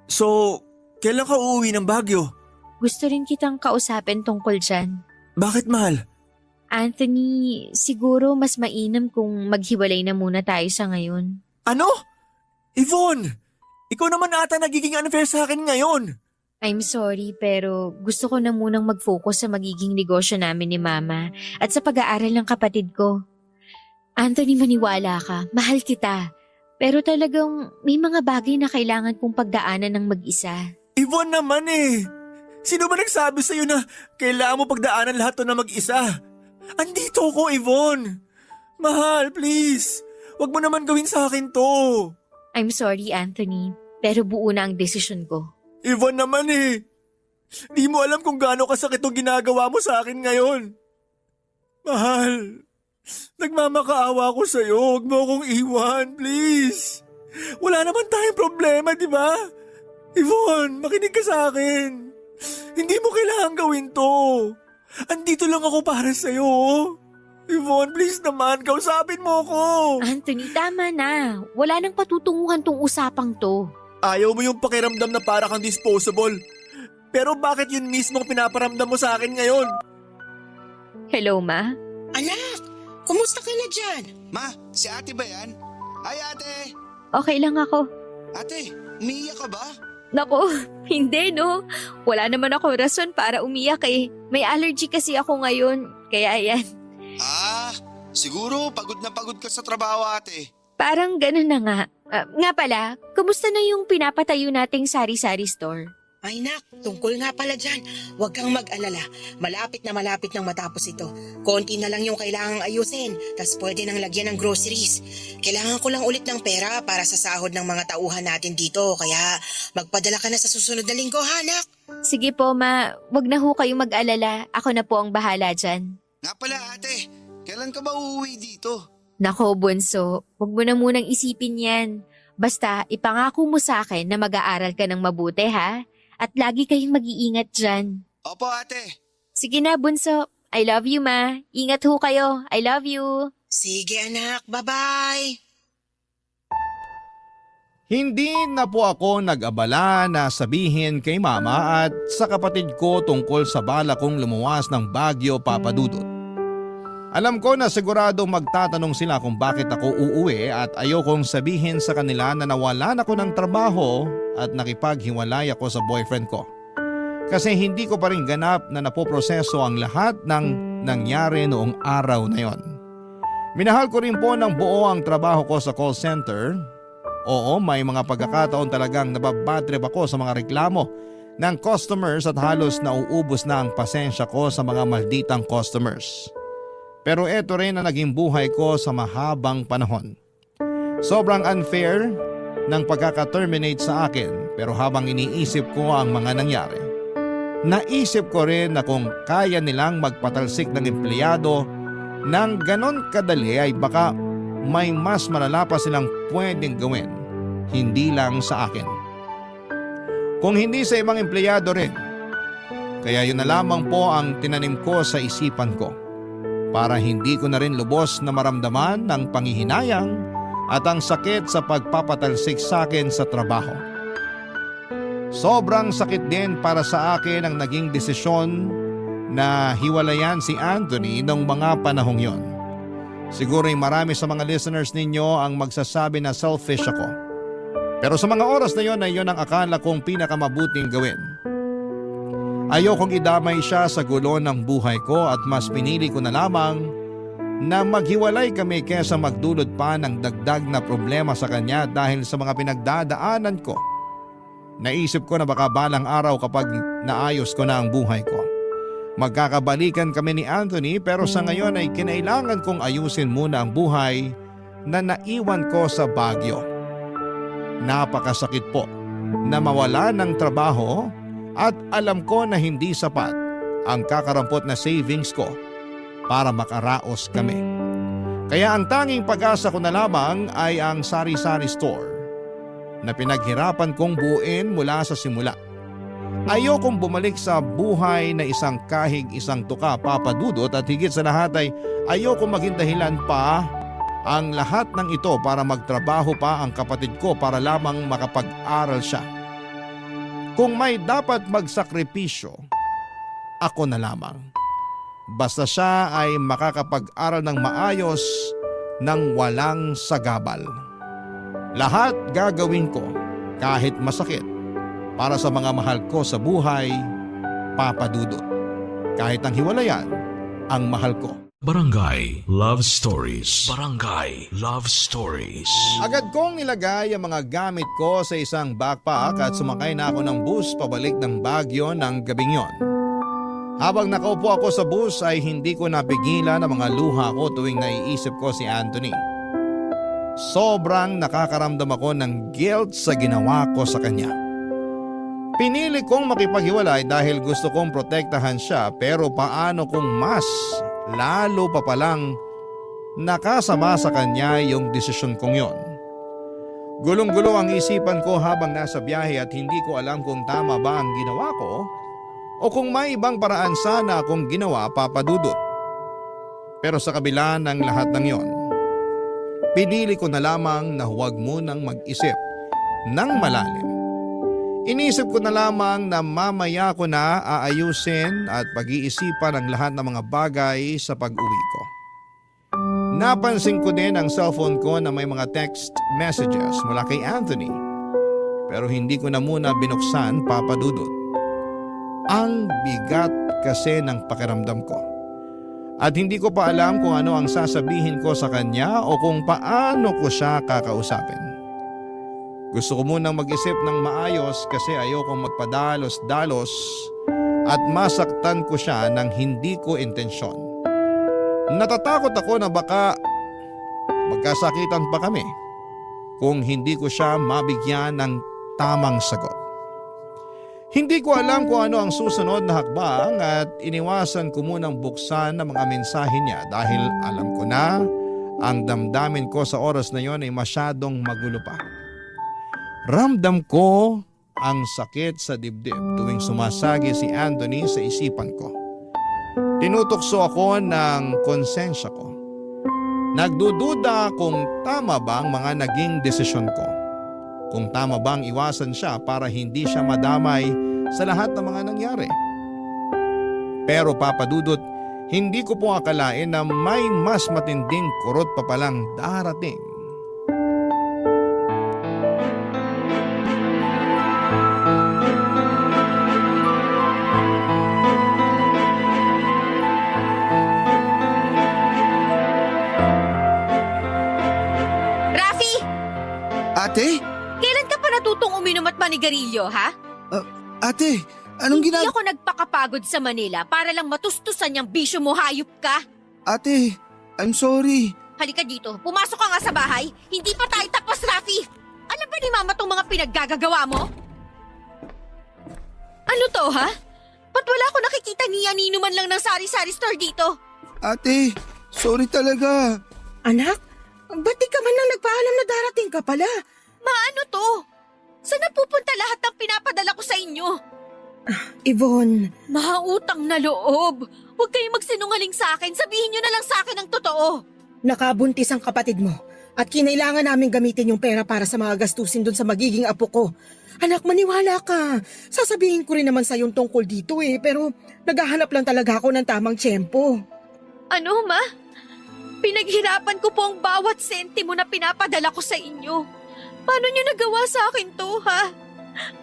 So, kailan ka uuwi ng Baguio? Gusto rin kitang kausapin tungkol dyan. Bakit, mahal? Anthony, siguro mas mainam kung maghiwalay na muna tayo sa ngayon. Ano? Yvonne, ikaw naman ata nagiging unfair sa akin ngayon. I'm sorry pero gusto ko na munang mag-focus sa magiging negosyo namin ni Mama at sa pag-aaral ng kapatid ko. Anthony, maniwala ka, mahal kita. Pero talagang may mga bagay na kailangan kong pagdaanan ng mag-isa. Yvonne naman Sino ba nagsabi sa'yo na kailangan mo pagdaanan lahat to na mag-isa? Andito ko, Yvonne. Mahal, please. Huwag mo naman gawin sa akin to. I'm sorry, Anthony, pero buo na ang desisyon ko. Yvonne naman Di mo alam kung gaano kasakit ang ginagawa mo sa akin ngayon. Mahal, nagmamakaawa ko sa'yo. Huwag mo akong iwan, please. Wala naman tayong problema, di ba? Yvonne, makinig ka sa akin. Hindi mo kailangan gawin to. Andito lang ako para sa'yo. Yvonne, please naman, kausapin mo ko. Anthony, tama na. Wala nang patutunguhan tong usapang to. Ayaw mo yung pakiramdam na para kang disposable. Pero bakit yun mismo pinaparamdam mo sa akin ngayon? Hello, Ma? Anak, kumusta ka na dyan? Ma, si ate ba yan? Ay ate! Okay lang ako. Ate, umiiyak ka ba? Nako, hindi no. Wala naman ako rason para umiyak May allergy kasi ako ngayon. Kaya ayan. Ah, siguro pagod na pagod ka sa trabaho ate. Parang ganun na nga. Nga pala, kumusta na yung pinapatayo nating sari-sari store? Ay nak, tungkol nga pala dyan. Huwag kang mag-alala. Malapit nang matapos ito. Konti na lang yung kailangang ayusin. Tas pwede nang lagyan ng groceries. Kailangan ko lang ulit ng pera para sa sahod ng mga tauhan natin dito. Kaya magpadala ka na sa susunod na linggo, ha, nak? Sige po, Ma. Wag na ho kayong mag-alala. Ako na po ang bahala dyan. Nga pala ate, kailan ka ba uuwi dito? Nako, Bunso. Wag mo na munang isipin yan. Basta, ipangako mo sa akin na mag-aaral ka ng mabuti, ha? At lagi kayong mag-iingat dyan. Opo ate. Sige na, Bunso. I love you, Ma. Ingat ho kayo. I love you. Sige anak, bye-bye. Hindi na po ako nag-abala na sabihin kay Mama at sa kapatid ko tungkol sa bala kong lumuwas ng Baguio, Papa Dudut. Alam ko na sigurado magtatanong sila kung bakit ako uuwi at ayokong sabihin sa kanila na nawalan ako ng trabaho at nakipaghiwalay ako sa boyfriend ko. Kasi hindi ko pa rin ganap na napoproseso ang lahat ng nangyari noong araw na yon. Minahal ko rin po ng buo ang trabaho ko sa call center. Oo, may mga pagkakataon talagang nababadtrip ako sa mga reklamo ng customers at halos nauubos na ang pasensya ko sa mga malditang customers. Pero eto rin ang naging buhay ko sa mahabang panahon. Sobrang unfair ng pagkaka-terminate sa akin pero habang iniisip ko ang mga nangyari, naisip ko rin na kung kaya nilang magpatalsik ng empleyado ng ganon kadali ay baka may mas malala pa silang pwedeng gawin, hindi lang sa akin. Kung hindi sa ibang empleyado rin. Kaya yun na lamang po ang tinanim ko sa isipan ko. Para hindi ko na rin lubos na maramdaman ng panghihinayang at ang sakit sa pagpapatalsik sa akin sa trabaho. Sobrang sakit din para sa akin ang naging desisyon na hiwalayan si Anthony noong mga panahong yon. Siguro'y marami sa mga listeners ninyo ang magsasabi na selfish ako. Pero sa mga oras na yon ay yon ang akala kong pinakamabuting gawin. Ayokong idamay siya sa gulo ng buhay ko at mas pinili ko na lamang na maghiwalay kami kesa magdulot pa ng dagdag na problema sa kanya dahil sa mga pinagdadaanan ko. Naisip ko na baka balang araw kapag naayos ko na ang buhay ko, magkakabalikan kami ni Anthony, pero sa ngayon ay kinailangan kong ayusin muna ang buhay na naiwan ko sa Baguio. Napakasakit po na mawala ng trabaho at alam ko na hindi sapat ang kakarampot na savings ko para makaraos kami. Kaya ang tanging pag-asa ko na lamang ay ang sari-sari store na pinaghirapan kong buuin mula sa simula. Ayokong bumalik sa buhay na isang kahig isang tuka, Papa Dudut, at higit sa lahat ay ayokong maging dahilan pa ang lahat ng ito para magtrabaho pa ang kapatid ko para lamang makapag-aral siya. Kung may dapat magsakripisyo, ako na lamang. Basta siya ay makakapag-aral ng maayos nang walang sagabal. Lahat gagawin ko kahit masakit para sa mga mahal ko sa buhay, Papa Dudut. Kahit ang hiwalayan ang mahal ko. Barangay Love Stories. Barangay Love Stories. Agad kong nilagay ang mga gamit ko sa isang backpack at sumakay na ako ng bus pabalik ng Baguio ng gabing yon. Habang nakaupo ako sa bus ay hindi ko napigilan ang mga luha ko tuwing naiisip ko si Anthony. Sobrang nakakaramdam ako ng guilt sa ginawa ko sa kanya. Pinili kong makipaghiwalay dahil gusto kong protektahan siya, pero paano kung mas lalo pa palang nakasama sa kanya yung desisyon kong yon. Gulong-gulo ang isipan ko habang nasa biyahe at hindi ko alam kung tama ba ang ginawa ko o kung may ibang paraan sana akong ginawa, Papa Dudut. Pero sa kabila ng lahat ng yon, pinili ko na lamang na huwag munang mag-isip ng malalim. Inisip ko na lamang na mamaya ko na aayusin at pag-iisipan ang lahat ng mga bagay sa pag-uwi ko. Napansin ko din ang cellphone ko na may mga text messages mula kay Anthony, pero hindi ko na muna binuksan, Papa Dudut. Ang bigat kasi ng pakiramdam ko. At hindi ko pa alam kung ano ang sasabihin ko sa kanya o kung paano ko siya kakausapin. Gusto ko munang mag-isip ng maayos kasi ayokong magpadalos-dalos at masaktan ko siya ng hindi ko intensyon. Natatakot ako na baka magkasakitan pa kami kung hindi ko siya mabigyan ng tamang sagot. Hindi ko alam kung ano ang susunod na hakbang at iniwasan ko munang buksan ang mga mensahe niya dahil alam ko na ang damdamin ko sa oras na yon ay masyadong magulo pa. Ramdam ko ang sakit sa dibdib tuwing sumasagi si Anthony sa isipan ko. Tinutokso ako ng konsensya ko. Nagdududa kung tama ba ang mga naging desisyon ko. Kung tama bang iwasan siya para hindi siya madamay sa lahat ng mga nangyari. Pero Papa Dudut, hindi ko po akalain na may mas matinding kurot pa palang darating. Rafi! Ate? Kailan ka pa natutong uminom at manigarilyo, ha? Ate, anong Hindi ako nagpakapagod sa Manila para lang matustusan yung bisyo mo, hayop ka. Ate, I'm sorry. Halika dito, pumasok ka nga sa bahay. Hindi pa tayo tapos, Rafi. Alam ba ni Mama tong mga pinaggagawa mo? Ano to, ha? Ba't wala ako nakikita niya ninuman lang ng sari-sari store dito? Ate, sorry talaga. Anak, ba't di ka man lang nagpaalam na darating ka pala? Maano to? Saan napupunta lahat ng pinapadala ko sa inyo? Yvonne, Mahautang na loob. Huwag kayong magsinungaling sa akin. Sabihin nyo na lang sa akin ang totoo. nakabuntis ang kapatid mo at kinailangan namin gamitin yung pera para sa mga gastusin dun sa magiging apo ko. Anak, maniwala ka. Sasabihin ko rin naman sa yung tungkol dito pero naghahanap lang talaga ako ng tamang tiyempo. Ano, Ma? Pinaghirapan ko po ang bawat sentimo na pinapadala ko sa inyo. Paano niyo nagawa sa akin to, ha?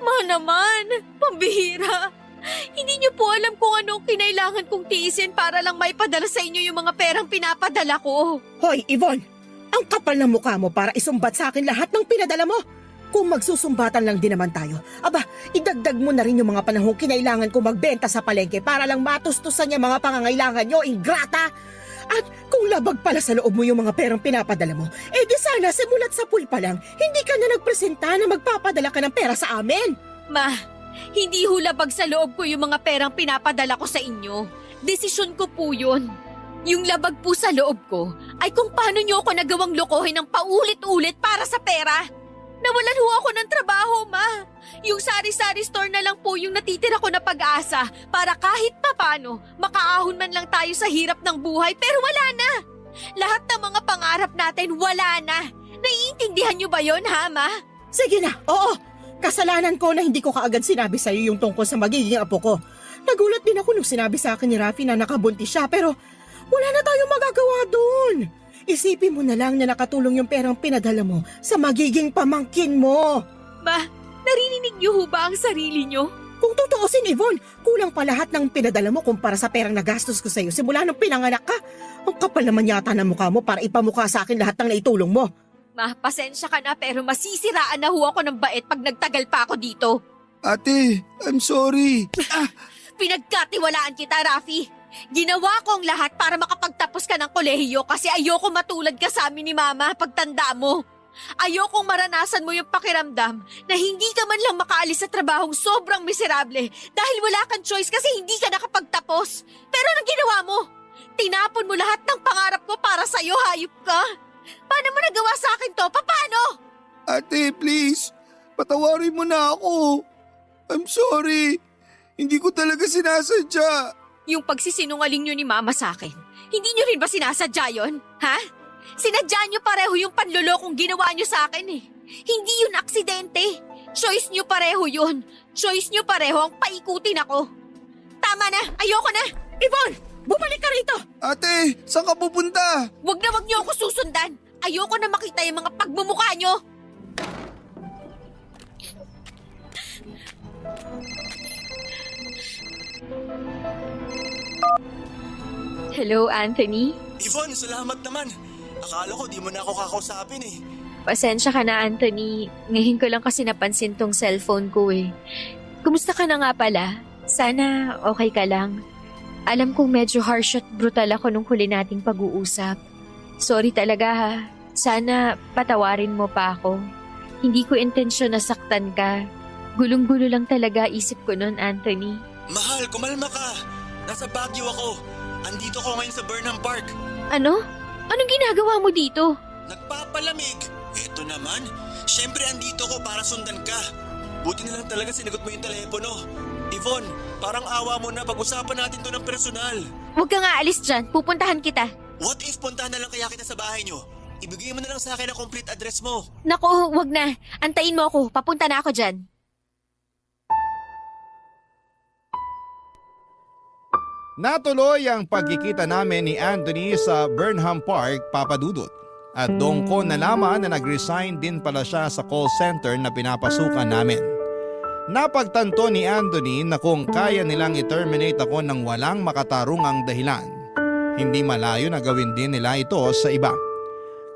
Ma naman, pambihira. Hindi niyo po alam kung anong kinailangan kong tiisin para lang maipadala sa inyo yung mga perang pinapadala ko. Hoy, Yvonne! Ang kapal ng mukha mo para isumbat sa akin lahat ng pinadala mo. Kung magsusumbatan lang din naman tayo, aba, idagdag mo na rin yung mga panahong kinailangan ko magbenta sa palengke para lang matustusan yung mga pangangailangan nyo, ingrata! At kung labag pala sa loob mo yung mga perang pinapadala mo, di sana simulat sa pool pa lang, hindi ka na nagpresenta na magpapadala ka ng pera sa amin. Ma, hindi hulabag sa loob ko yung mga perang pinapadala ko sa inyo. Desisyon ko po yun. Yung labag po sa loob ko ay kung paano niyo ako nagawang lokohin ng paulit-ulit para sa pera. Nawalan ho ako ng trabaho, ma. Yung sari-sari store na lang po yung natitira ko na pag-asa para kahit papano makaahon man lang tayo sa hirap ng buhay, pero wala na. Lahat ng mga pangarap natin wala na. Naiintindihan niyo ba yon, ha, ma? Sige na, oo. Kasalanan ko na hindi ko kaagad sinabi sa'yo yung tungkol sa magiging apo ko. Nagulat din ako nung sinabi sa akin ni Rafi na nakabuntis siya, pero wala na tayong magagawa doon. Isipin mo na lang na nakatulong yung perang pinadala mo sa magiging pamangkin mo. Ma, naririnig niyo ho ba ang sarili niyo? Kung tutuusin, Yvonne, kulang pa lahat ng pinadala mo kumpara sa perang nagastos ko sa'yo simula nung pinanganak ka. Ang kapal naman yata ng mukha mo para ipamukha sa akin lahat ng naitulong mo. Ma, pasensya ka na pero masisiraan na ho ako ng bait pag nagtagal pa ako dito. Ate, I'm sorry. Pinagkatiwalaan kita, Rafi. Ginawa ko ang lahat para makapagtapos ka ng kolehiyo kasi ayoko matulad ka sa amin ni Mama pagtanda mo. Ayokong maranasan mo yung pakiramdam na hindi ka man lang makaalis sa trabahong sobrang miserable dahil wala kang choice kasi hindi ka nakapagtapos. Pero anong ginawa mo? Tinapon mo lahat ng pangarap ko para sa'yo, hayop ka. Paano mo nagawa sa akin to? Paano? Ate, please. Patawarin mo na ako. I'm sorry. Hindi ko talaga sinasadya. Yung pagsisinungaling nyo ni Mama sa akin, hindi nyo rin ba sinasadya yun? Ha? Sinadya nyo pareho yung panlolokong ginawa nyo sa akin eh. Hindi yun aksidente. Choice nyo pareho yun. Choice nyo pareho ang paikutin ako. Tama na, ayoko na. Yvonne, bumalik ka rito! Ate, saan ka pupunta? Wag nyo ako susundan. Ayoko na makita yung mga pagmumukha nyo. Hello, Anthony? Yvonne, salamat naman. Akala ko di mo na ako kakausapin eh. Pasensya ka na, Anthony. Ngayon ko lang kasi napansin tong cellphone ko eh. Kumusta ka na nga pala? Sana okay ka lang. Alam kong medyo harsh at brutal ako nung huli nating pag-uusap. Sorry talaga ha. Sana patawarin mo pa ako. Hindi ko intensyon na saktan ka. Gulong-gulo lang talaga isip ko nun, Anthony. Mahal, kumalma ka. Nasa Baguio ako. Andito ko ngayon sa Burnham Park. Ano? Anong ginagawa mo dito? Nagpapalamig. Eto naman. Siyempre andito ko para sundan ka. Buti na lang talaga sinagot mo yung telepono. Yvonne, parang awa mo na pag-usapan natin to ng personal. Huwag ka nga alis dyan. Pupuntahan kita. What if puntahan na lang kaya kita sa bahay nyo? Ibigay mo na lang sa akin ang complete address mo. Naku, wag na. Antayin mo ako. Papunta na ako dyan. Natuloy ang pagkikita namin ni Anthony sa Burnham Park, Papadudot. At doon ko nalaman na nag-resign din pala siya sa call center na pinapasukan namin. Napagtanto ni Anthony na kung kaya nilang i-terminate ako ng walang makatarungang dahilan, hindi malayo na gawin din nila ito sa iba.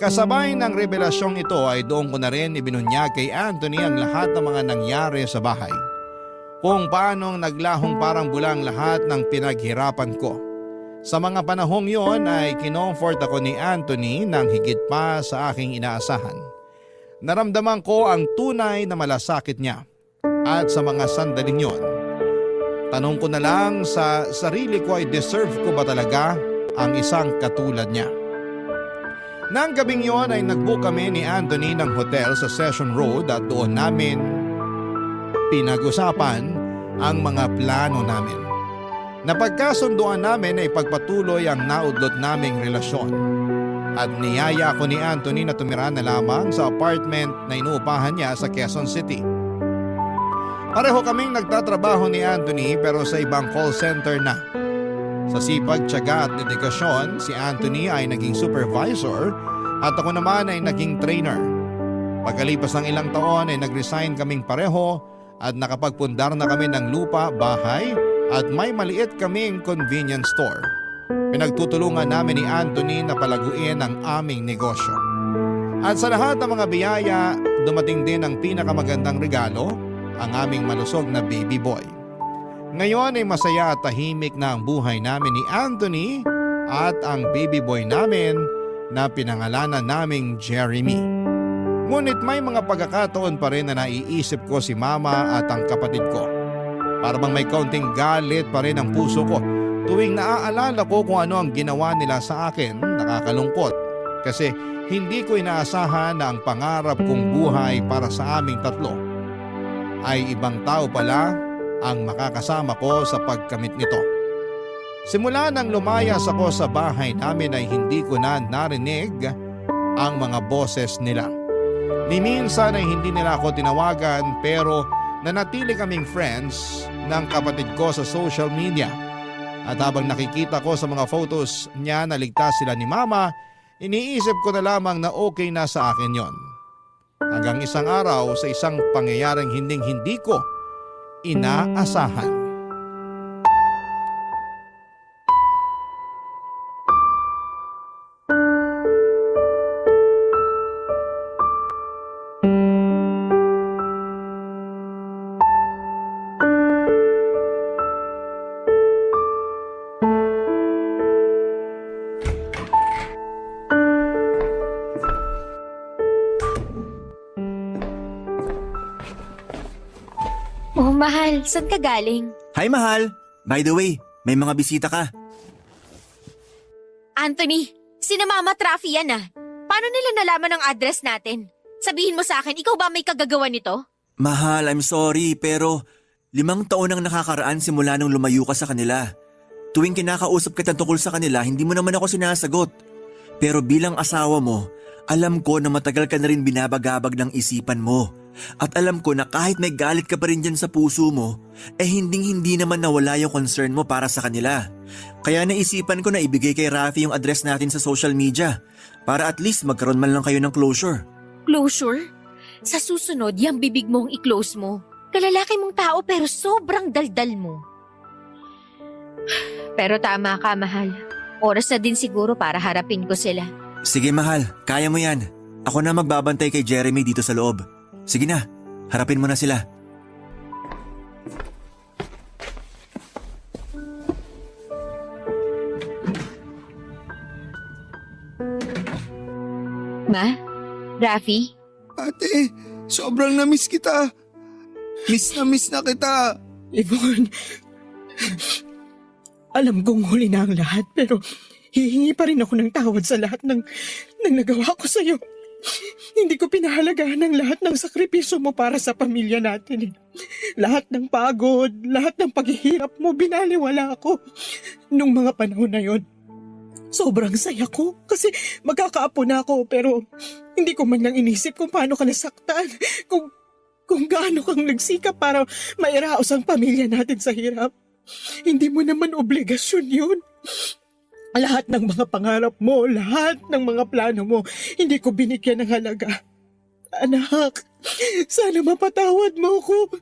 Kasabay ng revelasyong ito ay doon ko na rin ibinunyag kay Anthony ang lahat ng mga nangyari sa bahay. Kung paanong naglahong parang bulang lahat ng pinaghirapan ko. Sa mga panahong yon ay kinomfort ako ni Anthony ng higit pa sa aking inaasahan. Naramdaman ko ang tunay na malasakit niya. At sa mga sandaling yon, tanong ko na lang sa sarili ko ay deserve ko ba talaga ang isang katulad niya. Nang gabing yon ay nag-book kami ni Anthony ng hotel sa Session Road at doon namin pinag-usapan ang mga plano namin. Napagkasunduan namin ay pagpatuloy ang naudlot naming relasyon. At niyaya ko ni Anthony na tumira na lamang sa apartment na inuupahan niya sa Quezon City. Pareho kaming nagtatrabaho ni Anthony pero sa ibang call center na. Sa sipag, tiyaga at dedikasyon, si Anthony ay naging supervisor at ako naman ay naging trainer. Pagkalipas ng ilang taon ay nag-resign kaming pareho at nakapagpundar na kami ng lupa, bahay at may maliit kaming convenience store. Pinagtutulungan namin ni Anthony na palaguin ang aming negosyo. At sa lahat ng mga biyaya, dumating din ang pinakamagandang regalo, ang aming malusog na baby boy. Ngayon ay masaya at tahimik na ang buhay namin ni Anthony at ang baby boy namin na pinangalanan naming Jeremy. Ngunit may mga pagkakataon pa rin na naiisip ko si mama at ang kapatid ko. Para bang may kaunting galit pa rin ang puso ko tuwing naaalala ko kung ano ang ginawa nila sa akin. Nakakalungkot kasi hindi ko inaasahan na ang pangarap kong buhay para sa aming tatlo ay ibang tao pala ang makakasama ko sa pagkamit nito. Simula nang lumayas ako sa bahay namin ay hindi ko na narinig ang mga boses nila. Ni minsan ay hindi nila ako tinawagan pero nanatili kaming friends ng kapatid ko sa social media. At habang nakikita ko sa mga photos niya na ligtas sila ni mama, iniisip ko na lamang na okay na sa akin yon. Hanggang isang araw sa isang pangyayaring hindi ko inaasahan. Oh, mahal, saan ka galing? Hi mahal! By the way, may mga bisita ka. Anthony, sina Mama Trafi yan ah. Paano nila nalaman ang address natin? Sabihin mo sa akin, ikaw ba may kagagawa nito? Mahal, I'm sorry pero 5 taon ang nakakaraan simula nung lumayo ka sa kanila. Tuwing kinakausap kita tungkol sa kanila, hindi mo naman ako sinasagot. Pero bilang asawa mo, alam ko na matagal ka na rin binabagabag ng isipan mo. At alam ko na kahit may galit ka pa rin dyan sa puso mo, hindi naman nawala yung concern mo para sa kanila. Kaya naisipan ko na ibigay kay Rafi yung address natin sa social media para at least magkaroon man lang kayo ng closure. Closure? Sa susunod, yung bibig mong i-close mo. Kalalaki mong tao pero sobrang daldal mo. Pero tama ka, mahal. Oras na din siguro para harapin ko sila. Sige mahal, kaya mo yan. Ako na magbabantay kay Jeremy dito sa loob. Sige na, harapin mo na sila. Ma? Rafi? Ate, sobrang na-miss kita. Miss na kita. Yvonne, alam kong huli na ang lahat pero hihingi pa rin ako ng tawad sa lahat ng nagawa ko sa'yo. Hindi ko pinahalagahan ang lahat ng sakripisyo mo para sa pamilya natin. Lahat ng pagod, lahat ng paghihirap mo, binaliwala ako. Nung mga panahon na yon, sobrang saya ko kasi magkakaapo na ako pero hindi ko man lang inisip kung paano ka nasaktan. Kung gaano kang nagsikap para mairaos ang pamilya natin sa hirap. Hindi mo naman obligasyon yun. Lahat ng mga pangarap mo, lahat ng mga plano mo, hindi ko binigyan ng halaga. Anak, sana mapatawad mo ko.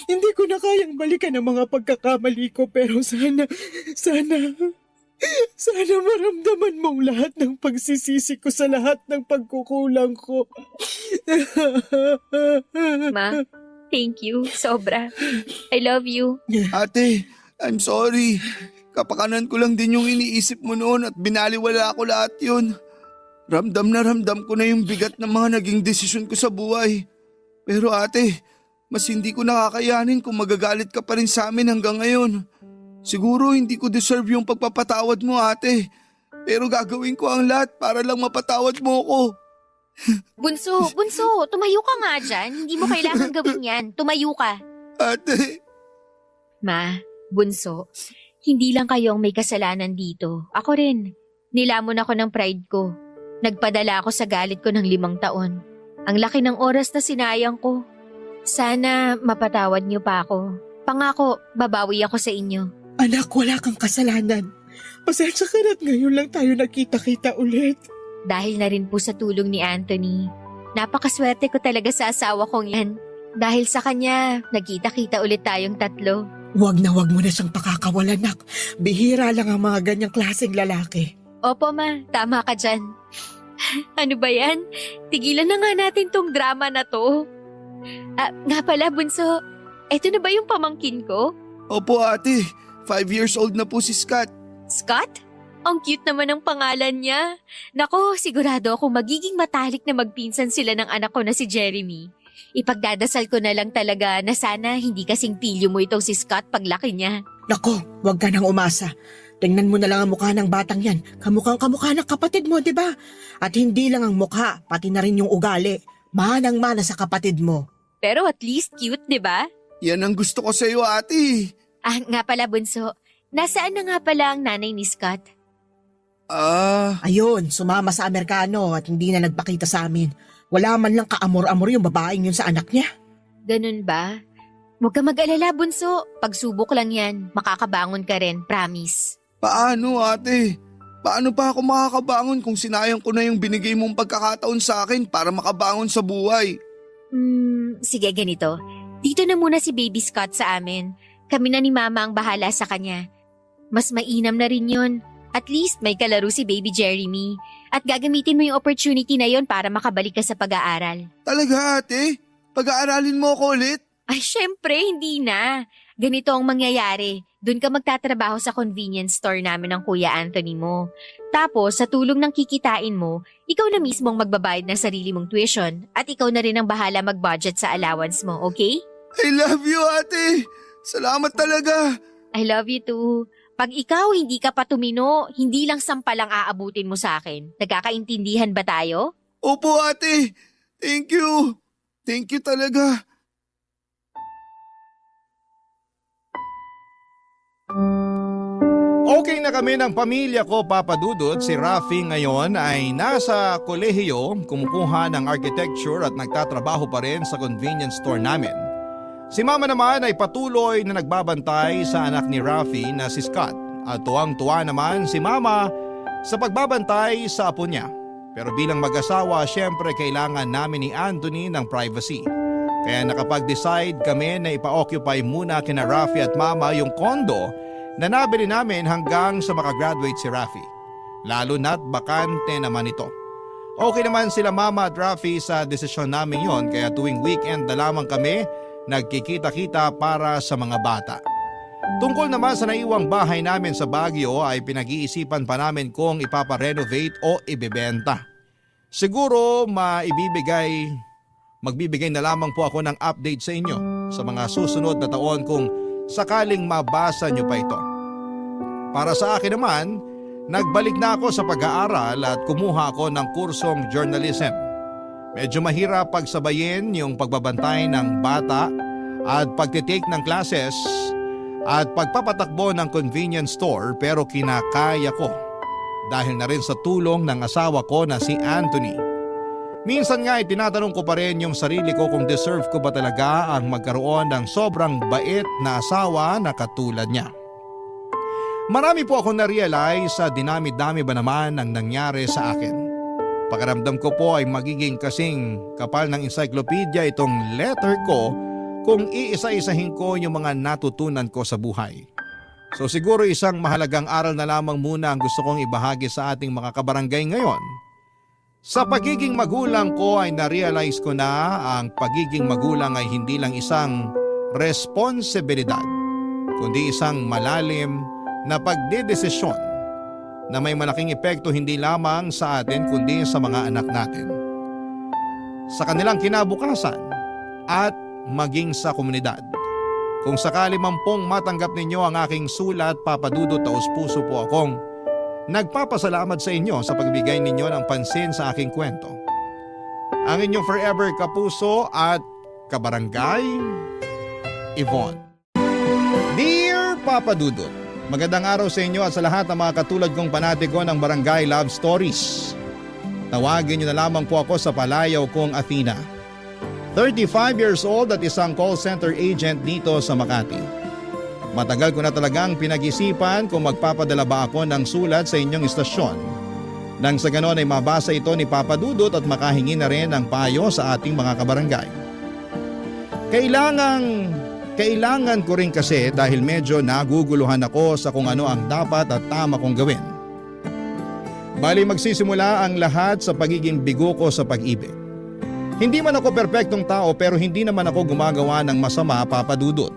Hindi ko na kayang balikan ang mga pagkakamali ko pero sana maramdaman mong lahat ng pagsisisi ko sa lahat ng pagkukulang ko. Ma, thank you. Sobra. I love you. Ate, I'm sorry. Kapakanan ko lang din yung iniisip mo noon at binaliwala ko lahat yun. Ramdam ko na yung bigat ng mga naging desisyon ko sa buhay. Pero ate, mas hindi ko nakakayanin kung magagalit ka pa rin sa amin hanggang ngayon. Siguro hindi ko deserve yung pagpapatawad mo ate. Pero gagawin ko ang lahat para lang mapatawad mo ko. Bunso, tumayo ka nga dyan. Hindi mo kailangan gawin yan. Tumayo ka. Ate. Ma, Bunso, hindi lang kayong may kasalanan dito. Ako rin. Nilamon ako ng pride ko. Nagpadala ako sa galit ko ng 5 taon. Ang laki ng oras na sinayang ko. Sana mapatawad niyo pa ako. Pangako, babawi ako sa inyo. Anak, wala kang kasalanan. Pasensya ka na't ngayon lang tayo nakita-kita ulit. Dahil na rin po sa tulong ni Anthony, Napakaswerte ko talaga sa asawa kong yan. Dahil sa kanya, nagkita-kita ulit tayong tatlo. Huwag mo na siyang pakakawalan, nak. Bihira lang ang mga ganyang klaseng lalaki. Opo ma, tama ka dyan. Ano ba yan? Tigilan na nga natin tong drama na to. Nga pala bunso, eto na ba yung pamangkin ko? Opo ate, 5 years old na po si Scott. Scott? Ang cute naman ng pangalan niya. Nako, sigurado akong magiging matalik na magpinsan sila ng anak ko na si Jeremy. Ipagdadasal ko na lang talaga na sana hindi kasing pilyo mo itong si Scott paglaki niya. Nako, huwag ka nang umasa. Tingnan mo na lang ang mukha ng batang yan. Kamukhang-kamukha ng kapatid mo, di ba? At hindi lang ang mukha, pati na rin yung ugali. Manang-mana sa kapatid mo. Pero at least cute, di ba? Yan ang gusto ko sa iyo ate. Nga pala bunso, nasaan na nga pala ang nanay ni Scott? Ayun, sumama sa Amerikano at hindi na nagpakita sa amin. Wala man lang kaamor-amor yung babaeng yun sa anak niya. Ganun ba? Huwag ka mag-alala bunso, pagsubok lang yan, makakabangon ka rin, promise. Paano ate? Paano pa ako makakabangon kung sinayang ko na yung binigay mong pagkakataon sa akin para makabangon sa buhay? Sige ganito, dito na muna si Baby Scott sa amin. Kami na ni Mama ang bahala sa kanya. Mas mainam na rin yun. At least may kalaro si Baby Jeremy. At gagamitin mo yung opportunity na yon para makabalik ka sa pag-aaral. Talaga ate? Pag-aaralin mo ako ulit? Ay syempre, hindi na. Ganito ang mangyayari. Doon ka magtatrabaho sa convenience store namin ng Kuya Anthony mo. Tapos sa tulong ng kikitain mo, ikaw na mismo ang magbabayad ng sarili mong tuition at ikaw na rin ang bahala mag-budget sa allowance mo, okay? I love you ate! Salamat talaga! I love you too. Pag ikaw hindi ka pa tumino, hindi lang sampalang aabutin mo sa akin. Nagkakaintindihan ba tayo? Opo ate! Thank you! Thank you talaga! Okay na kami ng pamilya ko, Papa Dudut. Si Rafi ngayon ay nasa kolehiyo, kumukuha ng architecture at nagtatrabaho pa rin sa convenience store namin. Si Mama naman ay patuloy na nagbabantay sa anak ni Rafi na si Scott. At tuwang-tuwa naman si Mama sa pagbabantay sa apo niya. Pero bilang mag-asawa, syempre kailangan namin ni Anthony ng privacy. Kaya nakapag-decide kami na ipa-occupy muna kina Rafi at Mama yung kondo na nabili namin hanggang sa makagraduate si Rafi. Lalo na't bakante naman ito. Okay naman sila Mama at Rafi sa desisyon namin yon, kaya tuwing weekend na lamang kami nagkikita-kita para sa mga bata. Tungkol naman sa naiwang bahay namin sa Baguio ay pinag-iisipan pa namin kung ipaparenovate o ibebenta. Siguro magbibigay na lamang po ako ng update sa inyo sa mga susunod na taon kung sakaling mabasa nyo pa ito. Para sa akin naman, nagbalik na ako sa pag-aaral at kumuha ako ng kursong journalism. Medyo mahirap pagsabayin yung pagbabantay ng bata at pagtitake ng classes at pagpapatakbo ng convenience store, pero kinakaya ko dahil na rin sa tulong ng asawa ko na si Anthony. Minsan nga ay tinatanong ko pa rin yung sarili ko kung deserve ko ba talaga ang magkaroon ng sobrang bait na asawa na katulad niya. Marami po akong na-realize sa dinami-dami ba naman ang nangyari sa akin. Pakiramdam ko po ay magiging kasing kapal ng encyclopedia itong letter ko kung iisa-isahin ko yung mga natutunan ko sa buhay. So siguro isang mahalagang aral na lamang muna ang gusto kong ibahagi sa ating mga kabarangay ngayon. Sa pagiging magulang ko ay na-realize ko na ang pagiging magulang ay hindi lang isang responsibilidad, kundi isang malalim na pagdedesisyon na may malaking epekto hindi lamang sa atin kundi sa mga anak natin, sa kanilang kinabukasan at maging sa komunidad. Kung sakali man pong matanggap ninyo ang aking sulat, Papa Dudut, taos-puso po akong nagpapasalamat sa inyo sa pagbigay ninyo ng pansin sa aking kwento. Ang inyong forever kapuso at kabarangay, Yvonne. Dear Papa Dudut, magandang araw sa inyo at sa lahat ng mga katulad kong panatiko ng Barangay Love Stories. Tawagin niyo na lamang po ako sa palayaw kong Athena. 35 years old at isang call center agent dito sa Makati. Matagal ko na talagang pinag-isipan kung magpapadala ba ako ng sulat sa inyong istasyon. Nang sa ganon ay mabasa ito ni Papa Dudut at makahingi na rin ng payo sa ating mga kabarangay. Kailangan ko rin kasi dahil medyo naguguluhan ako sa kung ano ang dapat at tama kong gawin. Bali magsisimula ang lahat sa pagiging bigo ko sa pag-ibig. Hindi man ako perpektong tao pero hindi naman ako gumagawa ng masama, Papa Dudut.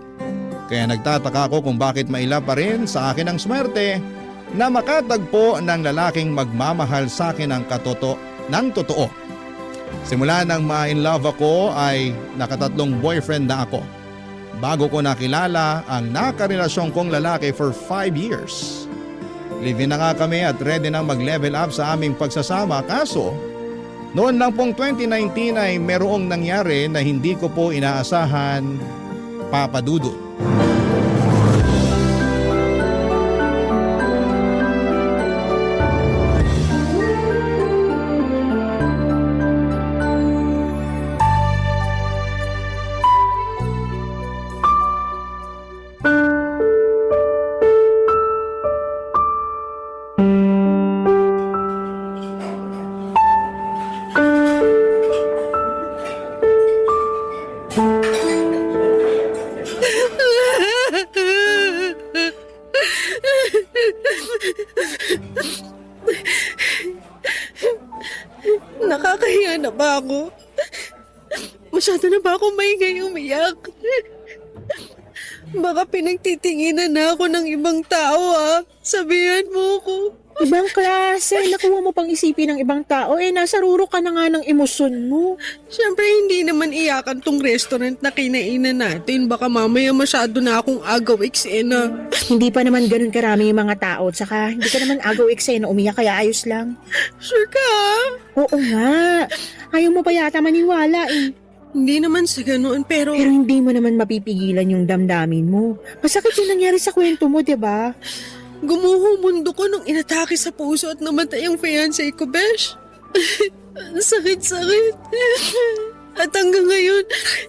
Kaya nagtataka ako kung bakit maila pa rin sa akin ang swerte na makatagpo ng lalaking magmamahal sa akin ng totoo. Simula nang ma-in love ako ay nakatatlong boyfriend na ako. Bago ko nakilala ang nakarelasyon kong lalaki for 5 years. Live-in na nga kami at ready nang mag-level up sa aming pagsasama, kaso noon lang pong 2019 ay merong nangyari na hindi ko po inaasahan, Papa Dudut. Nakakahiya na ba ako? Masyado na ba ako maingay umiyak? Baka pinagtitinginan na ako ng ibang tao Sabihan mo ko. Ibang klase, nakuha mo pang isipin ng ibang tao, nasa ruro ka na nga ng emosyon mo. Siyempre hindi naman iyakan tong restaurant na kinainan natin. Baka mamaya masyado na akong agaw eksena. Hindi pa naman ganun karami yung mga tao, tsaka hindi ka naman agaw eksena umiyak kaya ayos lang. Sure ka? Oo nga, ayaw mo pa yata maniwala Hindi naman sa ganoon pero Pero hindi mo naman mapipigilan yung damdamin mo. Masakit yung nangyari sa kwento mo, diba? gumuho mundo ko nung inatake sa puso at namatay ang fiancé ko, Besh. Ang sakit-sakit. At hanggang ngayon,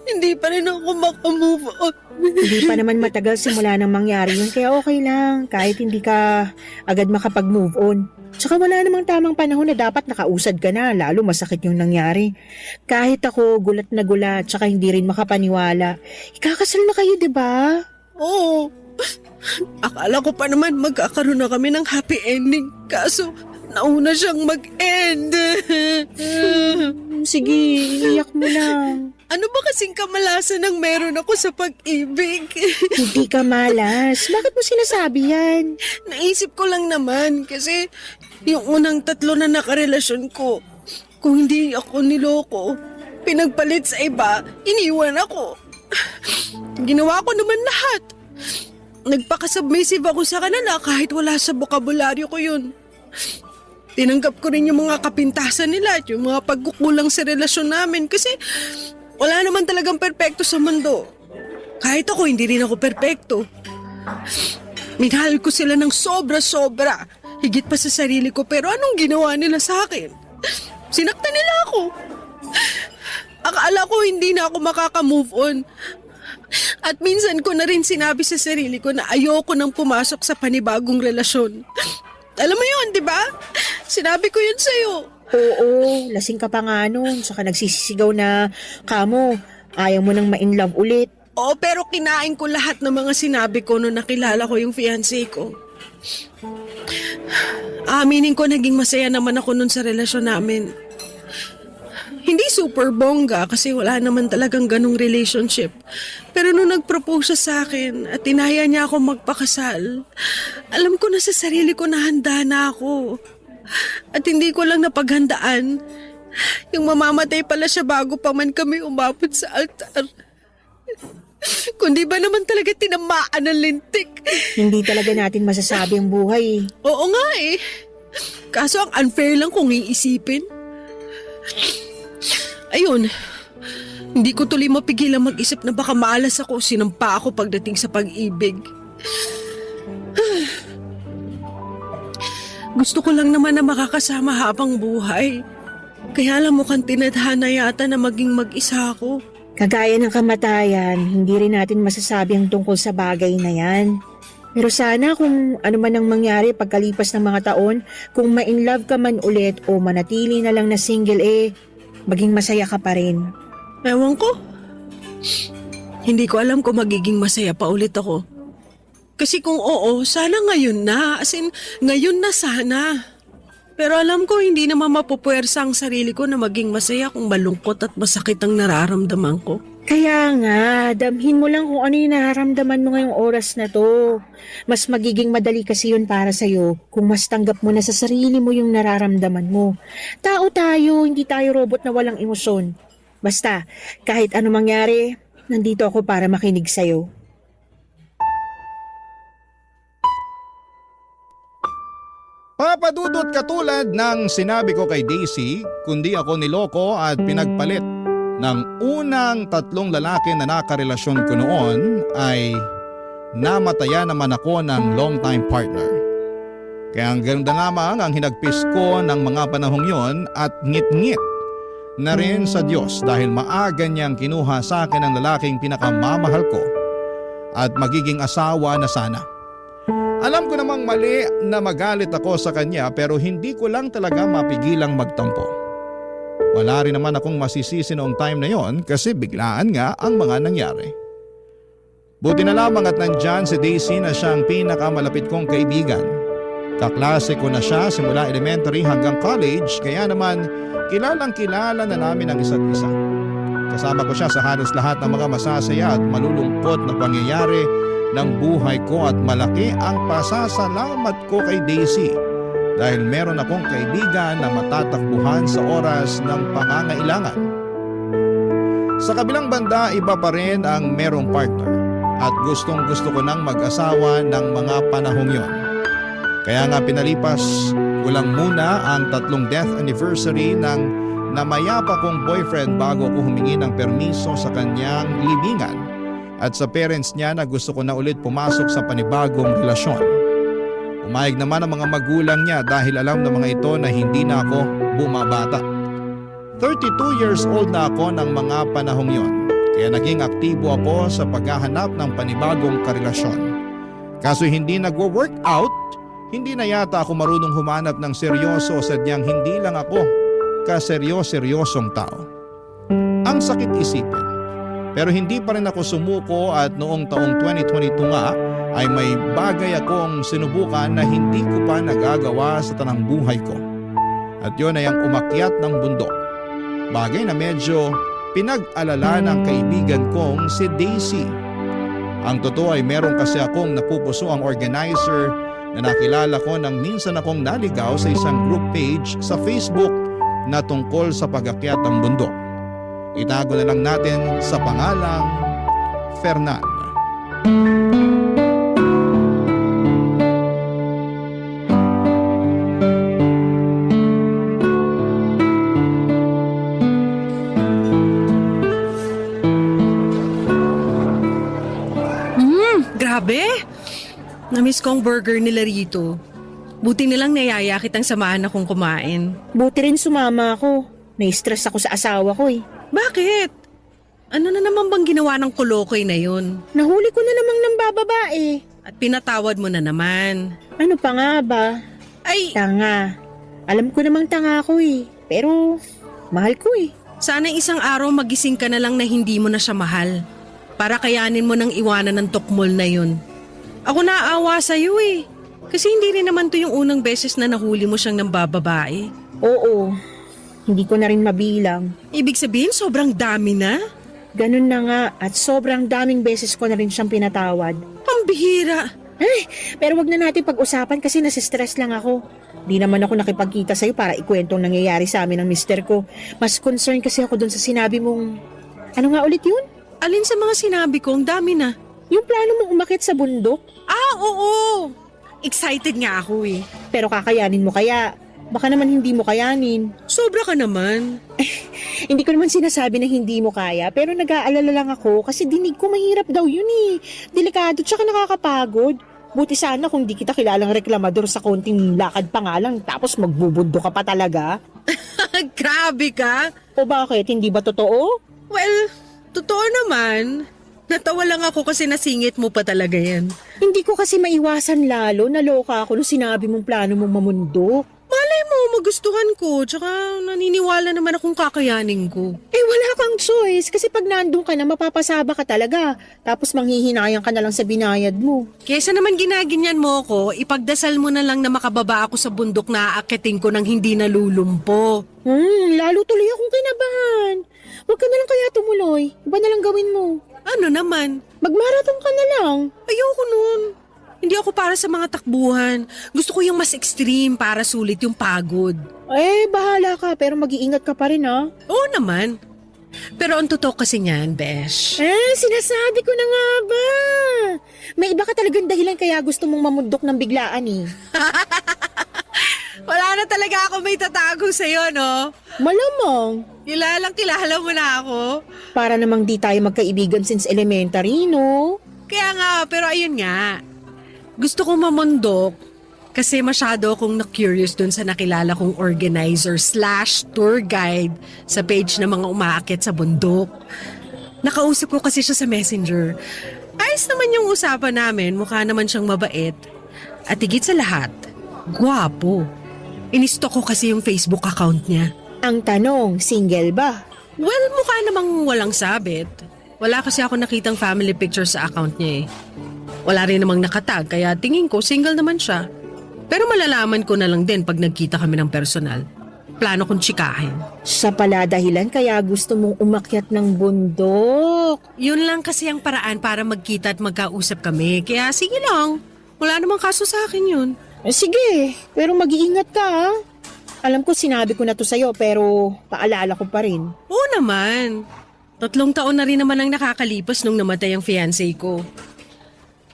hindi pa rin ako makamove on. Hindi pa naman matagal simula nang mangyari yun, kaya okay lang kahit hindi ka agad makapag-move on. Tsaka wala namang tamang panahon na dapat nakausad ka na, lalo masakit yung nangyari. Kahit ako gulat na gulat, tsaka hindi rin makapaniwala. Ikakasal na kayo, diba? Oo. Akala ko pa naman magkakaroon na kami ng happy ending. Kaso, nauna siyang mag-end. Sige, iyak mo lang. Ano ba kasing kamalasan ang meron ako sa pag-ibig? Hindi ka malas. Bakit mo sinasabi yan? Naisip ko lang naman kasi yung unang 3 na nakarelasyon ko, kung hindi ako niloko, pinagpalit sa iba, iniwan ako. Ginawa ko naman lahat. Nagpakasubmissive ako sa kanila kahit wala sa bokabularyo ko yun. Tinanggap ko rin yung mga kapintasan nila at yung mga pagkukulang sa relasyon namin kasi wala naman talagang perpekto sa mundo. Kahit ako, hindi rin ako perpekto. Minahal ko sila ng sobra-sobra. Higit pa sa sarili ko, pero anong ginawa nila sa akin? Sinaktan nila ako. Akala ko hindi na ako makaka-move on. At minsan ko na rin sinabi sa sarili ko na ayoko nang pumasok sa panibagong relasyon. Alam mo yun, di ba? Sinabi ko yun sa'yo. Oo, lasing ka pa nga nun. Saka nagsisisigaw na kamo, ayaw mo nang ma-inlove ulit. Oo, pero kinain ko lahat ng mga sinabi ko nung nakilala ko yung fiancé ko. Aminin ko naging masaya naman ako nun sa relasyon namin. Hindi super bongga kasi wala naman talagang ganong relationship. Pero nung nag-propose siya sa akin at tinaya niya ako magpakasal, alam ko na sa sarili ko na handa na ako. At hindi ko lang napaghandaan. Yung mamamatay pala siya bago pa man kami umabot sa altar. Kundi ba naman talaga tinamaan ng lintik? Hindi talaga natin masasabi ang buhay. Oo nga eh. Kaso ang unfair lang kung iisipin. Ayun, hindi ko tuloy mapigilan mag-isip na baka maalas ako, sinampa ako pagdating sa pag-ibig. Gusto ko lang naman na makakasama habang buhay. Kaya lang mukhang tinadhana yata na maging mag-isa ako. Kagaya ng kamatayan, hindi rin natin masasabi ang tungkol sa bagay na yan. Pero sana kung ano man ang mangyari pagkalipas ng mga taon, kung ma-in love ka man ulit o manatili na lang na single maging masaya ka pa rin. Ewan ko. Hindi ko alam kung magiging masaya pa ulit ako. Kasi kung oo, sana ngayon na. As in, ngayon na sana. Pero alam ko hindi naman mapupuwersa ang sarili ko na maging masaya kung malungkot at masakit ang nararamdaman ko. Kaya nga, damhin mo lang kung ano yung nararamdaman mo ngayong oras na to. Mas magiging madali kasi yun para sa'yo kung mas tanggap mo na sa sarili mo yung nararamdaman mo. Tao tayo, hindi tayo robot na walang emosyon. Basta, kahit ano mangyari, nandito ako para makinig sa'yo. Papadudot katulad ng sinabi ko kay Daisy, kundi ako niloko at pinagpalit ng unang 3 lalaki na nakarelasyon ko noon ay namataya naman ako ng long-time partner. Kaya ang ganda lamang ang hinagpis ko ng mga panahong yon at ngit-ngit na rin sa Diyos dahil maaga niyang kinuha sa akin ang lalaking pinakamamahal ko at magiging asawa na sana. Alam ko namang mali na magalit ako sa kanya pero hindi ko lang talaga mapigilang magtampo. Wala rin naman akong masisisi noong time na yon kasi biglaan nga ang mga nangyari. Buti na lamang at nandyan si Daisy na siyang pinakamalapit kong kaibigan. Kaklase ko na siya simula elementary hanggang college kaya naman kilalang kilala na namin ang isa't isa. Kasama ko siya sa halos lahat ng mga masasaya at malulungkot na pangyayari ng buhay ko at malaki ang pasasalamat ko kay Daisy dahil meron akong kaibigan na matatakbuhan sa oras ng pangangailangan. Sa kabilang banda, iba pa rin ang merong partner at gustong gusto ko nang mag-asawa ng mga panahong yon. Kaya nga pinalipas ko lang muna ang 3 death anniversary ng namayapa kong boyfriend bago ko humingi ng permiso sa kanyang libingan at sa parents niya na gusto ko na ulit pumasok sa panibagong relasyon. Umayag naman ang mga magulang niya dahil alam ng mga ito na hindi na ako bumabata. 32 years old na ako ng mga panahong yon, kaya naging aktibo ako sa paghahanap ng panibagong karelasyon. Kaso hindi nagwo-work out, hindi na yata ako marunong humanap ng seryoso sadyang hindi lang ako kaseryosyosong tao. Ang sakit isipin. Pero hindi pa rin ako sumuko at noong taong 2022 nga ay may bagay akong sinubukan na hindi ko pa nagagawa sa tanang buhay ko. At yun ay ang umakyat ng bundok. Bagay na medyo pinag-alala ng kaibigan kong si Daisy. Ang totoo ay meron kasi akong napupuso ang organizer na nakilala ko nang minsan akong naligaw sa isang group page sa Facebook na tungkol sa pag-akyat ng bundok. Itago na lang natin sa pangalang Fernan. Grabe! Namiss ko ang burger nila rito. Buti nilang nayaya kitang samahan akong kumain. Buti rin sumama ako. Nai-stress ako sa asawa ko Bakit? Ano na naman bang ginawa ng kulokoy na yun? Nahuli ko na namang ng bababae. At pinatawad mo na naman. Ano pa nga ba? Ay, Tanga. Alam ko namang tanga ako pero mahal ko sana isang araw magising ka na lang na hindi mo na siya mahal. Para kayanin mo nang iwanan ng tukmol na yun. Ako naawa sa'yo Kasi hindi rin naman to yung unang beses na nahuli mo siyang ng bababae. Oo. Hindi ko na rin mabilang. Ibig sabihin sobrang dami na? Ganun na nga at sobrang daming beses ko na rin siyang pinatawad. Pambihira. Pero wag na natin pag-usapan kasi nasistress lang ako. Di naman ako nakipagkita sa'yo para ikwentong nangyayari sa amin ng mister ko. Mas concerned kasi ako dun sa sinabi mong... Ano nga ulit yun? Alin sa mga sinabi ko, ang dami na. Yung plano mong umakyat sa bundok? Ah, oo! Excited nga ako Pero kakayanin mo kaya? Baka naman hindi mo kayanin. Sobra ka naman. Hindi ko naman sinasabi na hindi mo kaya, pero nag-aalala lang ako kasi dinig ko mahirap daw yun Delikado tsaka nakakapagod. Buti sana kung di kita kilalang reklamador sa konting lakad pa nga lang tapos magbubundo ka pa talaga. Grabe ka. O bakit? Hindi ba totoo? Well, totoo naman. Natawa lang ako kasi nasingit mo pa talaga yan. Hindi ko kasi maiwasan lalo, naloka ako nung sinabi mong plano mong mamundok. Malay mo, magustuhan ko. Tsaka naniniwala naman akong kakayanin ko. Wala kang choice kasi pag nandun ka na mapapasaba ka talaga. Tapos manghihinayang ka na lang sa binayad mo. Kesa naman ginaganyan mo ako, ipagdasal mo na lang na makababa ako sa bundok na aakitin ko nang hindi nalulumpo. Lalo tuloy akong kinabahan. Huwag ka na lang kaya tumuloy. Iba na lang gawin mo. Ano naman? Magmarathon ka na lang. Ayoko nun. Hindi ako para sa mga takbuhan. Gusto ko yung mas extreme para sulit yung pagod. Bahala ka pero mag-iingat ka pa rin ha. Oo naman. Pero ang totoo kasi niyan, Besh. Sinasabi ko na nga ba? May iba ka talagang dahilan kaya gusto mong mamundok ng biglaan eh. Wala na talaga ako may tatago sa'yo, no? Malamang. Kilala mo na ako. Para namang di tayo magkaibigan since elementary, no? Kaya nga, pero ayun nga. Gusto ko mamundok kasi masyado akong na-curious dun sa nakilala kong organizer/tour guide sa page ng mga umaakit sa bundok. Nakausap ko kasi siya sa Messenger. Ayos naman yung usapan namin, mukha naman siyang mabait. At higit sa lahat, gwapo. Inistok ko kasi yung Facebook account niya. Ang tanong, single ba? Well, mukha namang walang sabit. Wala kasi ako nakitang family picture sa account niya eh. Wala rin namang nakatag kaya tingin ko single naman siya. Pero malalaman ko na lang din pag nagkita kami ng personal. Plano kong tsikahin. Siya pala dahilan kaya gusto mong umakyat ng bundok. Yun lang kasi ang paraan para magkita at magkausap kami. Kaya sige lang. Wala namang kaso sa akin yun. Sige, pero mag-iingat ka ha. Alam ko sinabi ko na to sa'yo pero paalala ko pa rin. Oo naman. 3 taon na rin naman ang nakakalipas nung namatay ang fiancé ko.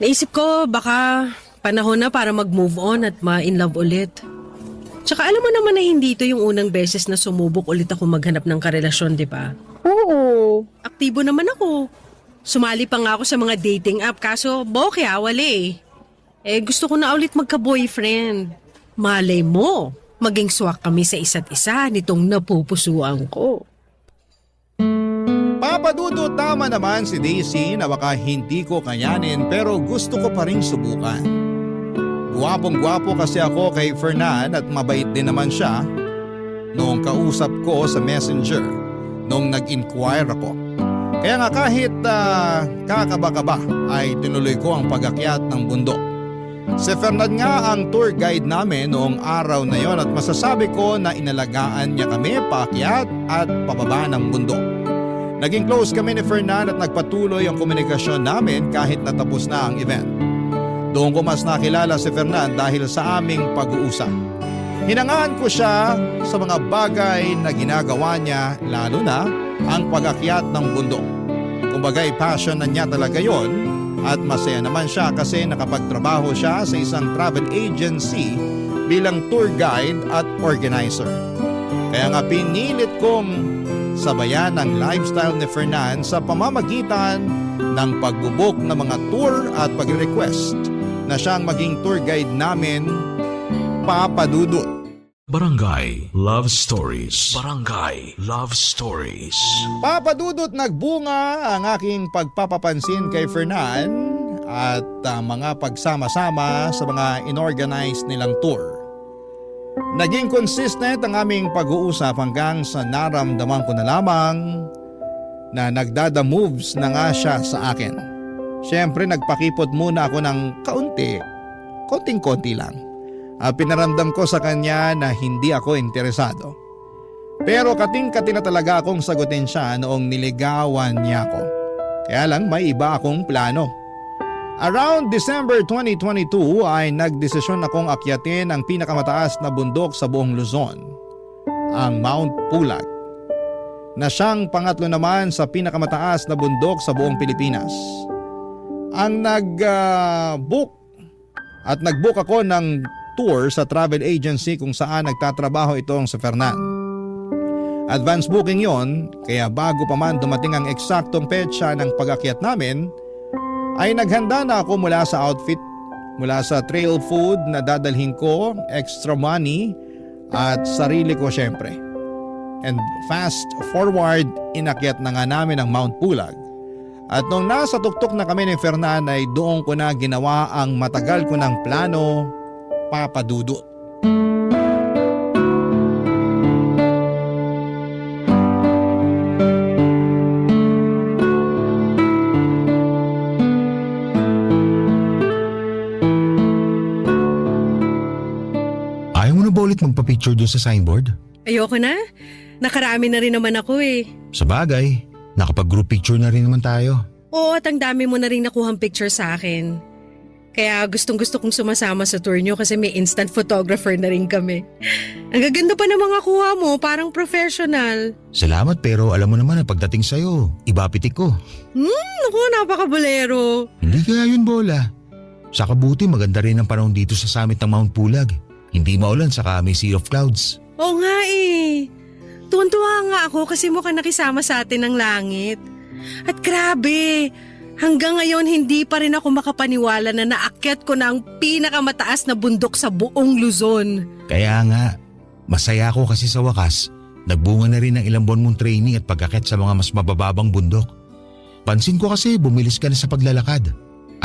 Naisip ko baka panahon na para mag-move on at ma-in love ulit. Tsaka alam mo naman na hindi ito yung unang beses na sumubok ulit ako maghanap ng karelasyon, di ba? Oo. Aktibo naman ako. Sumali pa nga ako sa mga dating app kaso bokeh wala gusto ko na ulit magka-boyfriend. Malay mo, maging swak kami sa isa't isa nitong napupusuan ko. Papadudo tama naman si Daisy na baka hindi ko kayanin pero gusto ko pa rin subukan. Guwapong-gwapo kasi ako kay Fernan at mabait din naman siya noong kausap ko sa Messenger noong nag-inquire ako. Kaya nga kahit kakaba-kaba ay tinuloy ko ang pag-akyat ng bundok. Si Fernan nga ang tour guide namin noong araw na yon at masasabi ko na inalagaan niya kami paakyat at pababa ng bundok. Naging close kami ni Fernan at nagpatuloy ang komunikasyon namin kahit natapos na ang event. Doon ko mas nakilala si Fernan dahil sa aming pag-uusap. Hinangaan ko siya sa mga bagay na ginagawa niya lalo na ang pag-akyat ng bundok. Kumbaga'y passion na niya talaga yon. At masaya naman siya kasi nakapagtrabaho siya sa isang travel agency bilang tour guide at organizer. Kaya nga pinilit kong sabayan ang lifestyle ni Fernan sa pamamagitan ng pagbubuk ng mga tour at pag-request na siyang maging tour guide namin, Papadudot. Barangay Love Stories. Barangay Love Stories. Papadudot nagbunga ang aking pagpapapansin kay Fernan at mga pagsama-sama sa mga inorganize nilang tour. Naging consistent ang aming pag-uusap hanggang sa naramdaman ko na lamang na nagdada moves na nga siya sa akin. Siyempre nagpakipot muna ako ng konting-konti lang. Pinaramdam ko sa kanya na hindi ako interesado. Pero kating-kati na talaga akong sagutin siya noong niligawan niya ako. Kaya lang may iba akong plano. Around December 2022 ay nagdesisyon akong akyatin ang pinakamataas na bundok sa buong Luzon, ang Mount Pulag, na siyang pangatlo naman sa pinakamataas na bundok sa buong Pilipinas. Ang nag-book ako ng tour sa travel agency kung saan nagtatrabaho itong si Fernan. Advance booking yon, kaya bago pa man dumating ang eksaktong petsa ng pag-akyat namin, ay naghanda na ako mula sa outfit, mula sa trail food na dadalhin ko, extra money at sarili ko syempre. And fast forward, inakyat na nga namin ang Mount Pulag. At nung nasa tuktok na kami ni Fernan ay doon ko na ginawa ang matagal ko ng plano, Papa Dudut. Ayaw mo na ba ulit magpa-picture doon sa signboard? Ayoko na. Nakarami na rin naman ako eh. Sa bagay, nakapag-group picture na rin naman tayo. Oo, at ang dami mo na rin nakuhang picture sa akin. Kaya gustong-gusto kong sumasama sa tour nyo kasi may instant photographer na rin kami. Ang gaganda pa ng mga kuha mo, parang professional. Salamat pero alam mo naman na pagdating sa'yo, ibapitik ko. Naku, napaka-bolero. Hindi kaya yun, Bola. Sa kabuti maganda rin ang panahon dito sa summit ng Mount Pulag. Hindi maulan saka may sea of clouds. Oo nga eh. Tuwan-tuwa nga ako kasi mukhang nakisama sa atin ng langit. At grabe, hanggang ngayon hindi pa rin ako makapaniwala na naakyat ko na ang pinakamataas na bundok sa buong Luzon. Kaya nga, masaya ako kasi sa wakas, nagbunga na rin ang ilang buwan mong training at pagkakit sa mga mas mabababang bundok. Pansin ko kasi bumilis ka na sa paglalakad.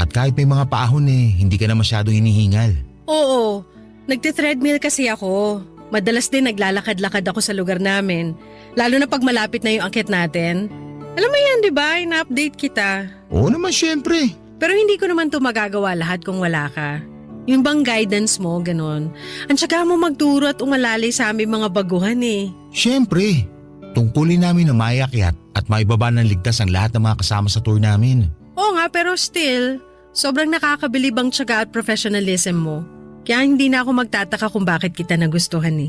At kahit may mga paahon hindi ka na masyadong hinihingal. Oo, nagte-treadmill kasi ako. Madalas din naglalakad-lakad ako sa lugar namin. Lalo na pag malapit na yung akyat natin. Alam mo yan, di ba? Ina-update kita. Oo naman syempre. Pero hindi ko naman to magagawa lahat kung wala ka. Yung bang guidance mo, ganon. Ang tsaga mo magturo at umalalay sa aming mga baguhan eh. Syempre, tungkulin namin na maiakyat at maibaba ng ligtas ang lahat ng mga kasama sa tour namin. Oo nga, pero still, sobrang nakakabilib ang tsaga at professionalism mo. Kaya hindi na ako magtataka kung bakit kita nagustuhan eh.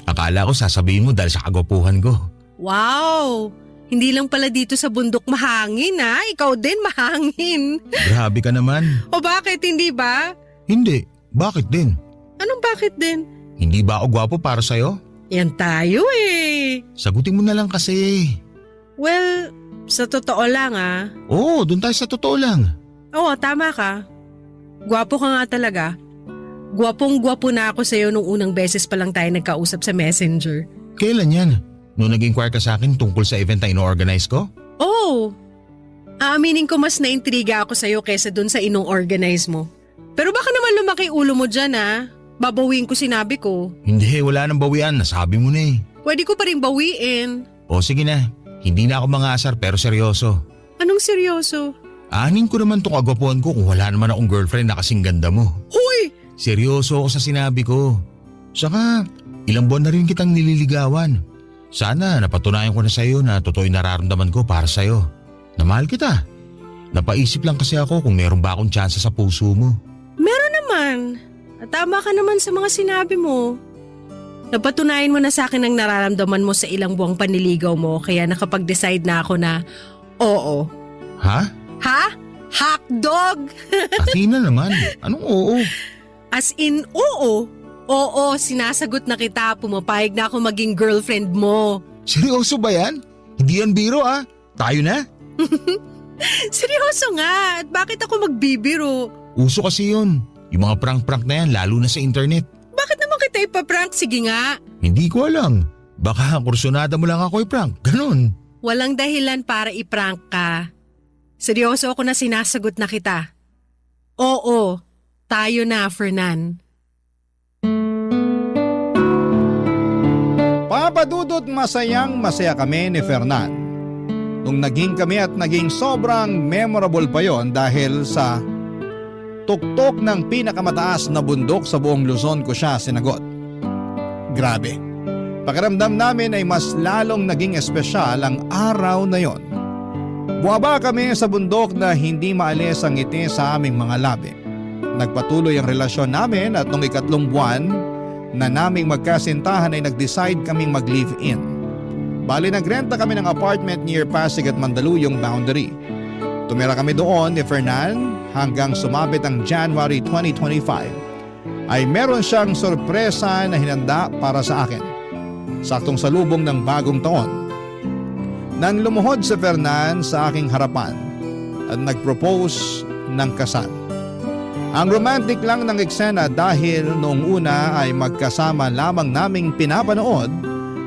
Akala ko sasabihin mo dahil sa kagwapuhan ko. Wow! Hindi lang pala dito sa bundok mahangin ha, ikaw din mahangin. Grabe ka naman. O bakit, hindi ba? Hindi, bakit din? Anong bakit din? Hindi ba ako gwapo para sa'yo? Yan tayo eh. Sagutin mo na lang kasi. Well, sa totoo lang ah. Oo, doon tayo sa totoo lang. Oo, tama ka. Gwapo ka nga talaga. Gwapong-gwapo na ako sa'yo nung unang beses pa lang tayo nagkausap sa messenger. Kailan yan? Nung nag-inquire ka sa akin tungkol sa event na ino-organize ko? Oo. Aaminin ko mas naintriga ako sa'yo kesa dun sa inong-organize mo. Pero baka naman lumaki ulo mo dyan ah. Babawiin ko sinabi ko. Hindi, wala nang bawian. Nasabi mo na eh. Pwede ko pa rin bawiin. O sige na, hindi na ako mga-asar pero seryoso. Anong seryoso? Aanin ko naman tong agwapuan ko kung wala naman akong girlfriend na kasing ganda mo. Huy! Seryoso ako sa sinabi ko. Saka, ilang buwan na rin kitang nililigawan. Sana napatunayan ko na sa'yo na totoo yung nararamdaman ko para sa'yo. Na mahal kita. Napaisip lang kasi ako kung meron ba akong tsansa sa puso mo. Meron naman. At tama ka naman sa mga sinabi mo. Napatunayan mo na sa akin ang nararamdaman mo sa ilang buwang panliligaw mo kaya nakapag-decide na ako na oo. Ha? Ha? Hotdog! Athena naman. Anong oo? As in, oo. Oo, sinasagot na kita. Pumapayag na ako maging girlfriend mo. Seryoso ba yan? Hindi yan biro ah. Tayo na? Seryoso nga. At bakit ako magbibiro? Uso kasi yun. Yung mga prank-prank na yan lalo na sa internet. Bakit naman kita ipaprank? Sige nga. Hindi ko alam. Baka kursunada mo lang ako i-prank. Ganon. Walang dahilan para iprank ka. Seryoso ako na sinasagot na kita. Oo, tayo na, Fernan. Papa Dudut, masayang masaya kami ni Fernan. Nung naging kami at naging sobrang memorable pa yon dahil sa tuktok ng pinakamataas na bundok sa buong Luzon ko siya sinagot. Grabe. Pakiramdam namin ay mas lalong naging espesyal ang araw na yon. Buwaba kami sa bundok na hindi maalis ang ngiti sa aming mga labi. Nagpatuloy ang relasyon namin at nung 3 buwan na naming magkasintahan ay nag-decide kaming mag-live-in. Bali nagrenta kami ng apartment near Pasig at Mandaluyong boundary. Tumira kami doon ni Fernan hanggang sumapit ang January 2025. Ay meron siyang sorpresa na hinanda para sa akin. Saktong salubong ng bagong taon. Nang lumuhod si Fernan sa aking harapan at nag-propose ng kasal. Ang romantic lang ng eksena dahil noong una ay magkasama lamang naming pinapanood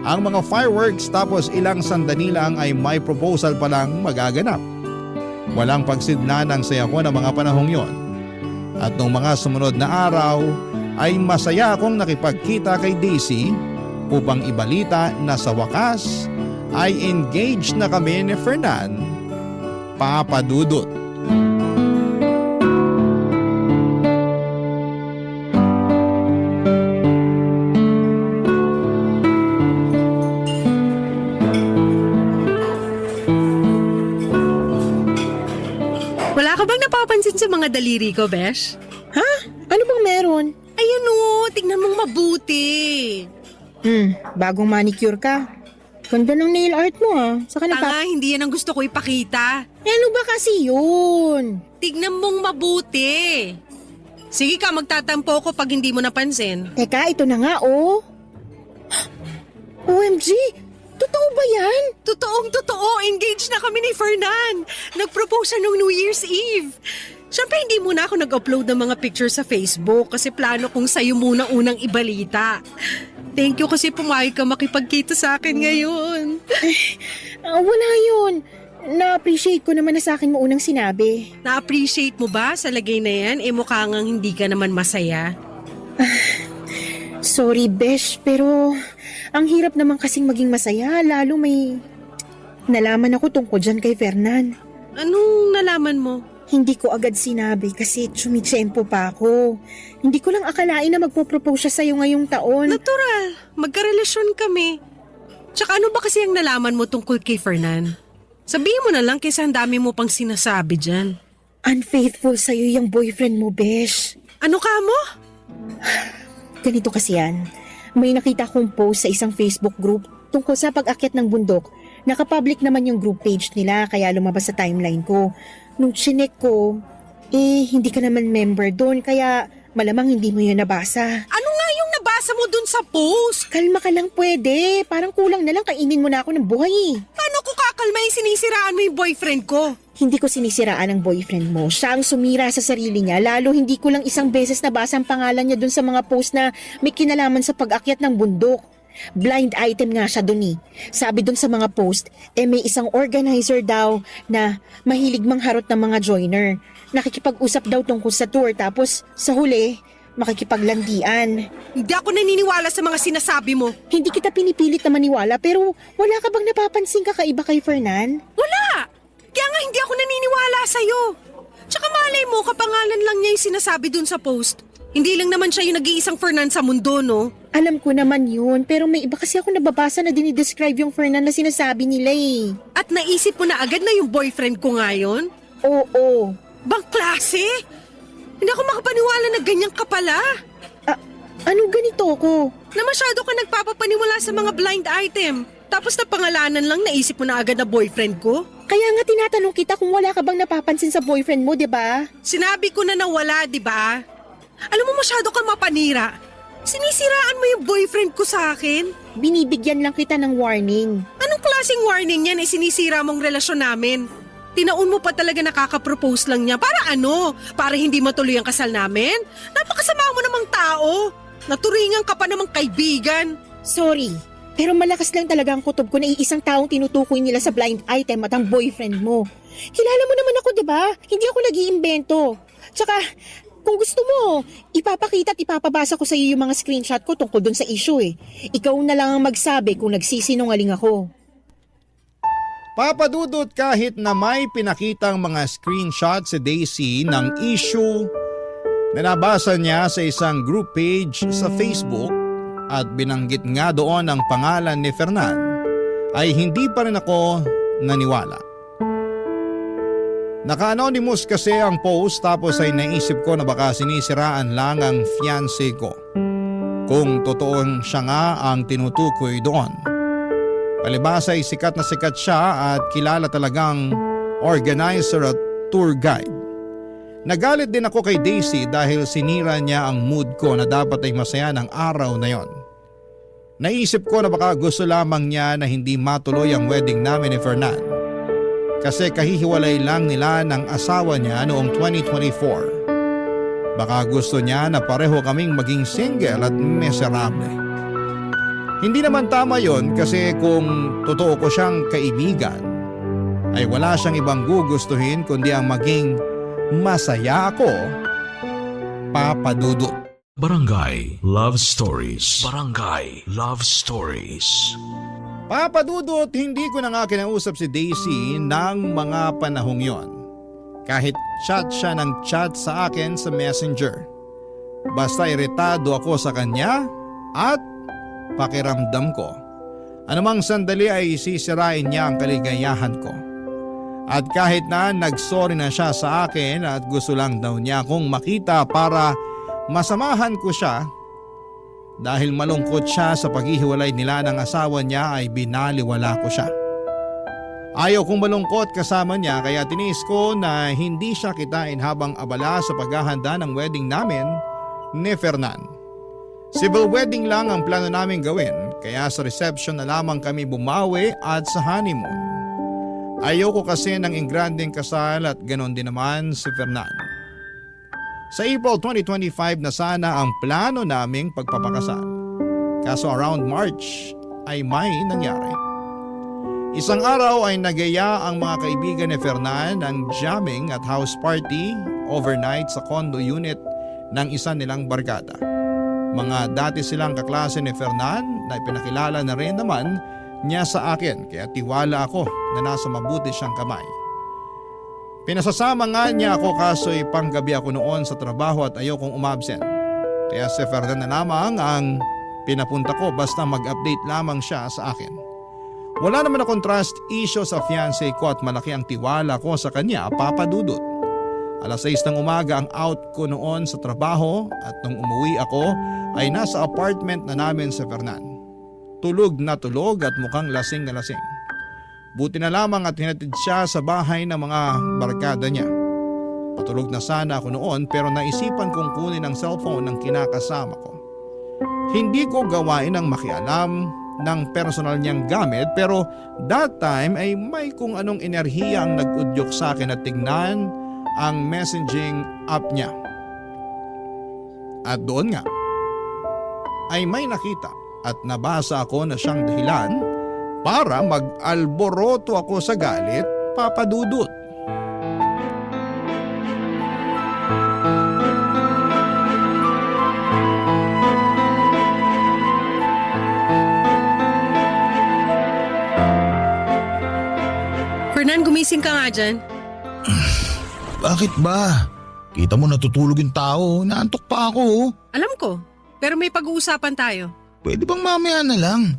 ang mga fireworks tapos ilang sandali lang ay may proposal pa lang magaganap. Walang pagsidna ng saya ko ng mga panahong yon. At noong mga sumunod na araw ay masaya akong nakipagkita kay Daisy upang ibalita na sa wakas ay engaged na kami ni Fernan, Papa Dudut. Wala ka bang napapansin sa mga daliri ko, Besh? Ano bang meron? Ayan o, tingnan mong mabuti. Bagong manicure ka. Ganda ng nail art mo Saka Tanga, hindi yan ang gusto ko ipakita. Ano ba kasi yun? Tignan mong mabuti. Sige ka, magtatampo ko pag hindi mo napansin. Teka, ito na nga OMG! Totoo ba yan? Totoong totoo, engaged na kami ni Fernan. Nag-propose siya nung New Year's Eve. Siyempre hindi muna ako nag-upload ng mga pictures sa Facebook kasi plano kong sa'yo muna unang ibalita. Thank you kasi pumayag ka makipagkita sa akin ngayon. Wala yun. Na-appreciate ko naman na sa akin mo unang sinabi. Na-appreciate mo ba sa lagay na yan? Mukha ngang hindi ka naman masaya. Sorry, Besh, pero ang hirap naman kasing maging masaya lalo may nalaman ako tungkol dyan kay Fernan. Anong nalaman mo? Hindi ko agad sinabi kasi tsumitsempo pa ako. Hindi ko lang akalain na magpo-propose siya sa'yo ngayong taon. Natural, magkarelasyon kami. Tsaka ano ba kasi ang nalaman mo tungkol kay Fernan? Sabihin mo na lang kaysa ang dami mo pang sinasabi dyan. Unfaithful sa'yo yung boyfriend mo, Besh. Ano ka mo? Ganito kasi yan. May nakita kong post sa isang Facebook group tungkol sa pag-akyat ng bundok. Nakapublic naman yung group page nila kaya lumabas sa timeline ko. Nung chinek ko, hindi ka naman member doon kaya malamang hindi mo yun nabasa. Ano nga yung nabasa mo dun sa post? Kalma ka lang pwede. Parang kulang na lang kainin mo na ako ng buhay. Paano ko kakalma yung sinisiraan mo yung boyfriend ko? Hindi ko sinisiraan ang boyfriend mo. Siya ang sumira sa sarili niya. Lalo hindi ko lang isang beses nabasa ang pangalan niya dun sa mga post na may kinalaman sa pag-akyat ng bundok. Blind item nga siya dun Sabi dun sa mga post, may isang organizer daw na mahilig mangharot ng mga joiner. Nakikipag-usap daw tungkol sa tour tapos sa huli, makikipaglandian. Hindi ako naniniwala sa mga sinasabi mo. Hindi kita pinipilit na maniwala pero wala ka bang napapansin kakaiba kay Fernan? Wala! Kaya nga hindi ako naniniwala sa'yo. Tsaka malay mo, kapangalan lang niya yung sinasabi dun sa post. Hindi lang naman siya yung nag-iisang Fernan sa mundo, no? Alam ko naman yun, pero may iba kasi ako nababasa na dinidescribe yung Fernan na sinasabi nila At naisip mo na agad na yung boyfriend ko ngayon? Oo. Bang klase? Hindi ako makapaniwala na ganyan ka pala. Anong ganito ko? Na masyado ka nagpapapaniwala sa mga blind item. Tapos na pangalanan lang naisip mo na agad na boyfriend ko? Kaya nga tinatanong kita kung wala ka bang napapansin sa boyfriend mo, di ba? Sinabi ko na nawala, di ba? Alam mo masyado kang mapanira. Sinisiraan mo yung boyfriend ko sa akin? Binibigyan lang kita ng warning. Anong klaseng warning yan sinisira mong relasyon namin? Tinaon mo pa talaga nakaka-propose lang niya. Para ano? Para hindi matuloy ang kasal namin? Napakasama mo namang tao. Naturingan ka pa namang kaibigan. Sorry, pero malakas lang talaga ang kutob ko na iisang taong tinutukoy nila sa blind item at ang boyfriend mo. Kilala mo naman ako, di ba? Hindi ako nag-iimbento. Tsaka, kung gusto mo, ipapakita at ipapabasa ko sa iyo yung mga screenshot ko tungkol dun sa issue Ikaw na lang ang magsabi kung nagsisinungaling ako. Papadudot kahit na may pinakitang mga screenshot si Daisy ng issue na nabasa niya sa isang group page sa Facebook at binanggit nga doon ang pangalan ni Fernan, ay hindi pa rin ako naniwala. Naka-anonymous kasi ang post tapos ay naisip ko na baka sinisiraan lang ang fiancé ko. Kung totoong siya nga ang tinutukoy doon. Palibhasa ay sikat na sikat siya at kilala talagang organizer at tour guide. Nagalit din ako kay Daisy dahil sinira niya ang mood ko na dapat ay masaya ng araw na yon. Naisip ko na baka gusto lamang niya na hindi matuloy ang wedding namin ni Fernan. Kasi kahihiwalay lang nila ng asawa niya noong 2024. Baka gusto niya na pareho kaming maging single at miserable. Hindi naman tama yon kasi kung totoo ko siyang kaibigan, ay wala siyang ibang gugustuhin kundi ang maging masaya ako, Papa Dudut. Barangay Love Stories. Barangay Love Stories. Papa Dudut, hindi ko na nga kinausap si Daisy ng mga panahong yon. Kahit chat siya ng chat sa akin sa Messenger. Basta iritado ako sa kanya at pakiramdam ko. Anumang sandali ay sisirain niya ang kaligayahan ko. At kahit na nagsorry na siya sa akin at gusto lang daw niya akong makita para masamahan ko siya, dahil malungkot siya sa paghihiwalay nila ng asawa niya ay binaliwala ko siya. Ayaw kong malungkot kasama niya kaya tiniis ko na hindi siya kitain habang abala sa paghahanda ng wedding namin ni Fernan. Civil wedding lang ang plano namin gawin kaya sa reception na lamang kami bumawi at sa honeymoon. Ayoko kasi ng ingranding kasal at ganon din naman si Fernan. Sa April 2025 na sana ang plano naming pagpapakasal. Kaso around March ay may nangyari. Isang araw ay nagaya ang mga kaibigan ni Fernan ng jamming at house party overnight sa condo unit ng isa nilang barkada. Mga dati silang kaklase ni Fernan na ipinakilala na rin naman niya sa akin kaya tiwala ako na nasa mabuti siyang kamay. Pinasasama nga niya ako kaso panggabi ako noon sa trabaho at ayokong umabsent. Kaya si Fernan na lamang ang pinapunta ko basta mag-update lamang siya sa akin. Wala naman akong trust issue sa fiancé ko at malaki ang tiwala ko sa kanya, Papa Dudut. Alas 6 ng umaga ang out ko noon sa trabaho at nung umuwi ako ay nasa apartment na namin sa Fernan. Tulog na tulog at mukhang lasing na lasing. Buti na lamang at hinatid siya sa bahay ng mga barkada niya. Patulog na sana ako noon pero naisipan kong kunin ang cellphone ng kinakasama ko. Hindi ko gawain ang makialam ng personal niyang gamit pero that time ay may kung anong enerhiya ang nag-udyok sa akin at tignan ang messaging app niya. At doon nga ay may nakita at nabasa ako na siyang dahilan para mag-alboroto ako sa galit, Papa Dudut. Fernan, gumising ka nga dyan. Bakit ba? Kita mo natutulog yung tao, naantok pa ako. Alam ko, pero may pag-uusapan tayo. Pwede bang mamaya na lang?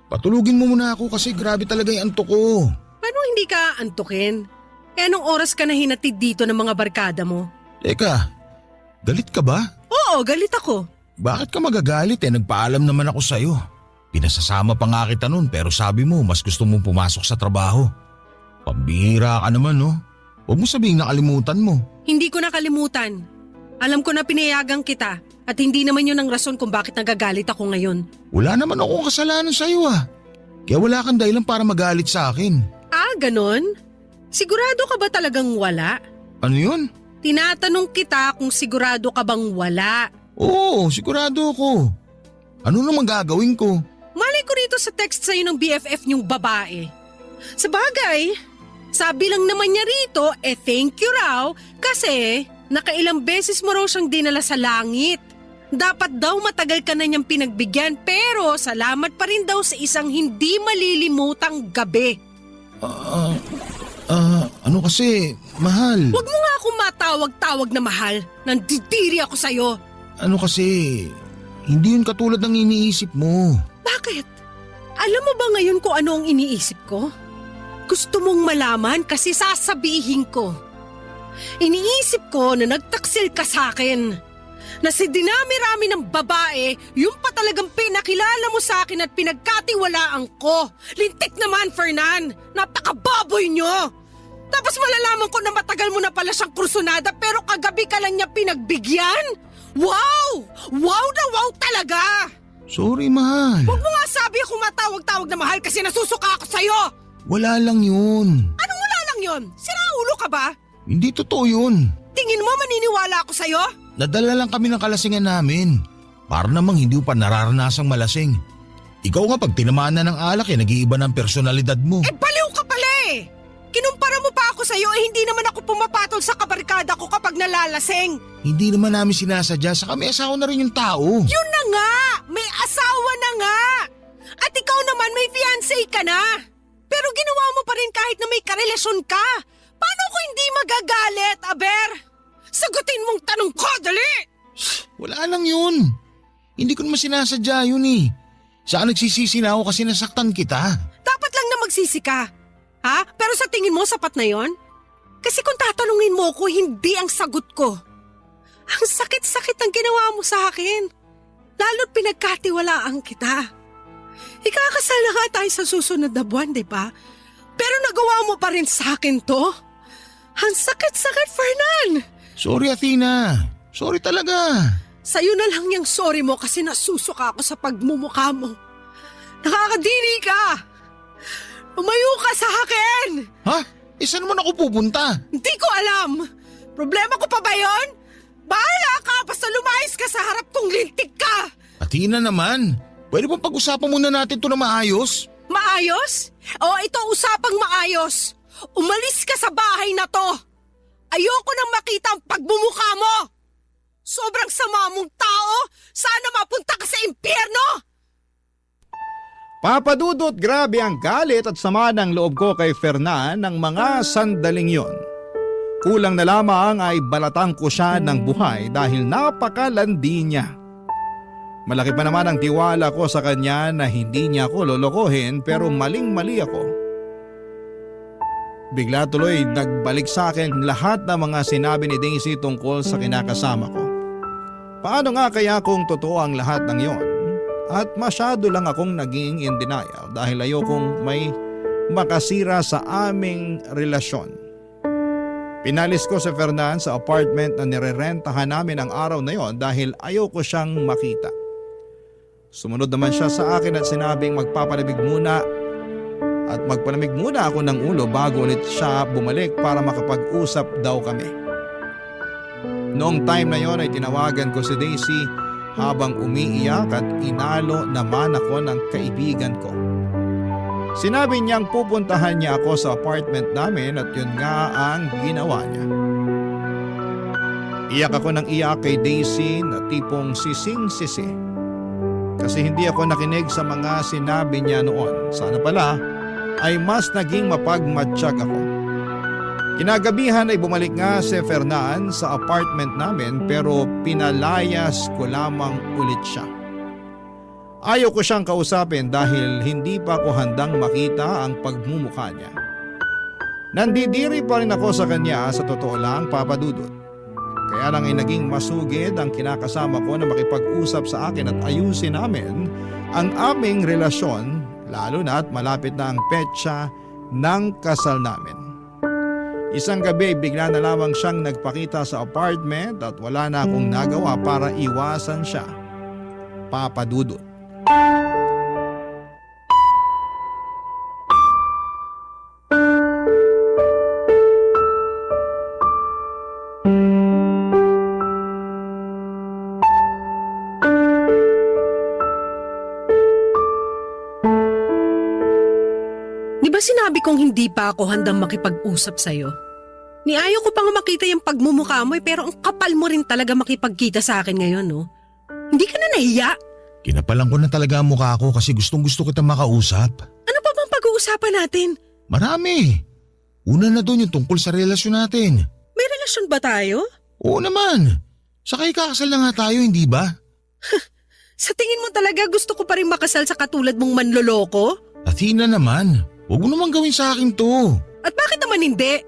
Patulugin mo muna ako kasi grabe talaga yung antok ko. Paano hindi ka antukin? Eh anong oras ka na hinatid dito ng mga barkada mo? Teka, galit ka ba? Oo, galit ako. Bakit ka magagalit nagpaalam naman ako sa'yo. Pinasasama pa nga kita nun pero sabi mo mas gusto mong pumasok sa trabaho. Pambihira ka naman no? Huwag mo sabihing nakalimutan mo. Hindi ko nakalimutan. Alam ko na pinayagan kita at hindi naman yun ang rason kung bakit nagagalit ako ngayon. Wala naman akong kasalanan sa'yo Kaya wala kang dahilan para magalit sa akin. Ah, ganon? Sigurado ka ba talagang wala? Ano yun? Tinatanong kita kung sigurado ka bang wala. Oo, sigurado ako. Ano namang gagawin ko? Malay ko rito sa text sa'yo ng BFF niyong babae. Sa bagay, sabi lang naman niya rito, thank you raw kasi nakailang beses mo raw siyang dinala sa langit. Dapat daw matagal ka na niyang pinagbigyan pero salamat pa rin daw sa isang hindi malilimutang gabi. Ano kasi, mahal. Huwag mo nga akong matawag-tawag na mahal. Nandidiri ako sa'yo. Ano kasi, hindi yun katulad ng iniisip mo. Bakit? Alam mo ba ngayon kung ano ang iniisip ko? Gusto mong malaman kasi sasabihin ko. Iniisip ko na nagtaksil ka sa akin. Na si dinami-rami ng babae, yung pa talagang pinakilala mo sa akin at pinagkatiwalaan ko. Lintik naman, Fernan. Napakababoy nyo. Tapos malalaman ko na matagal mo na pala siyang kursunada pero kagabi ka lang niya pinagbigyan? Wow! Wow na wow talaga! Sorry, mahal. Huwag mo nga sabi akong matawag-tawag na mahal kasi nasusuka ako sa'yo! Wala lang yun. Anong wala lang yun? Siraulo ka ba? Hindi totoo yun. Tingin mo maniniwala ako sa'yo? Nadala lang kami ng kalasingan namin. Para namang hindi mo pa nararanasang malasing. Ikaw nga pag tinamaan na ng alak nag-iiba ng personalidad mo. Baliw ka pala eh! Kinumpara mo pa ako sa'yo hindi naman ako pumapatol sa kabarkada ko kapag nalalaseng. Hindi naman namin sinasadya, saka may asawa na rin yung tao. Yun na nga! May asawa na nga! At ikaw naman may fiancé ka na! Pero ginawa mo pa rin kahit na may karelasyon ka! Paano ko hindi magagalit, Aber? Sagutin mong tanong ko, dali! Wala lang yun. Hindi ko naman sinasadya yun eh. Saan nagsisisi na ako kasi nasaktan kita? Dapat lang na magsisi ka. Ha? Pero sa tingin mo sapat na yon? Kasi kung tatanungin mo ko, hindi ang sagot ko. Ang sakit-sakit ng ginawa mo sa akin. Lalo't pinagkatiwalaan kita. Ikakasal na nga tayo sa susunod na buwan, di ba? Pero nagawa mo pa rin sa akin to. Ang sakit-sakit, Fernan. Sorry, Athena. Sorry talaga. Sa'yo na lang yung sorry mo kasi nasusuka ako sa pagmumukha mo. Nakakadiri ka. Umayo ka sa akin. Ha? Saan naman ako pupunta? Hindi ko alam. Problema ko pa ba yon? Bahala ka basta lumayas ka sa harap kong lintik ka. Athena naman. Pwede bang pag-usapan muna natin to na maayos? Maayos? O ito usapang maayos. Umalis ka sa bahay na to. Ayoko nang makita ang pagmumukha mo. Sobrang sama mong tao. Sana mapunta ka sa impyerno. Papadudot, grabe ang galit at sama ng loob ko kay Fernan ng mga sandaling yon. Kulang na lamang ay balatang ko siya ng buhay dahil napakalandi niya. Malaki pa naman ang tiwala ko sa kanya na hindi niya ako lolokohin pero maling-mali ako. Bigla tuloy nagbalik sa akin lahat ng mga sinabi ni Daisy tungkol sa kinakasama ko. Paano nga kaya kung totoo ang lahat ng yon? At masyado lang akong naging in denial dahil ayokong may makasira sa aming relasyon. Pinalis ko si Fernan sa apartment na nirerentahan namin ang araw na yon dahil ayoko siyang makita. Sumunod naman siya sa akin at sinabing magpapalamig muna at magpalamig muna ako ng ulo bago ulit siya bumalik para makapag-usap daw kami. Noong time na yon ay tinawagan ko si Daisy habang umiiyak at inalo naman ako ng kaibigan ko. Sinabi niyang pupuntahan niya ako sa apartment namin at yun nga ang ginawa niya. Iyak ako ng iyak kay Daisy na tipong sising-sisi. Kasi hindi ako nakinig sa mga sinabi niya noon. Sana pala ay mas naging mapagmatsyag ako. Kinagabihan ay bumalik nga si Fernan sa apartment namin pero pinalayas ko lamang ulit siya. Ayaw ko siyang kausapin dahil hindi pa ako handang makita ang pagmumukha niya. Nandidiri pa rin ako sa kanya sa totoo lang, Papa Dudut. Kaya lang ay naging masugid ang kinakasama ko na makipag-usap sa akin at ayusin namin ang aming relasyon lalo na at malapit na ang petsa ng kasal namin. Isang gabi bigla na lamang siyang nagpakita sa apartment at wala na akong nagawa para iwasan siya. Papa Dudut. Di ba sinabi kong hindi pa ako handang makipag-usap sa'yo? Ayaw ko pang makita yung pagmumukha mo pero ang kapal mo rin talaga makipagkita sa akin ngayon, no? Hindi ka na nahiya? Kinapalan ko na talaga ang mukha ko kasi gustong-gusto kita makausap. Ano pa bang pag-uusapan natin? Marami. Una na doon yung tungkol sa relasyon natin. May relasyon ba tayo? Oo naman. Saka ikakasal na nga tayo, hindi ba? Sa tingin mo talaga gusto ko pa rin makasal sa katulad mong manloloko? Athena naman, huwag mo naman gawin sa akin to. At bakit naman hindi?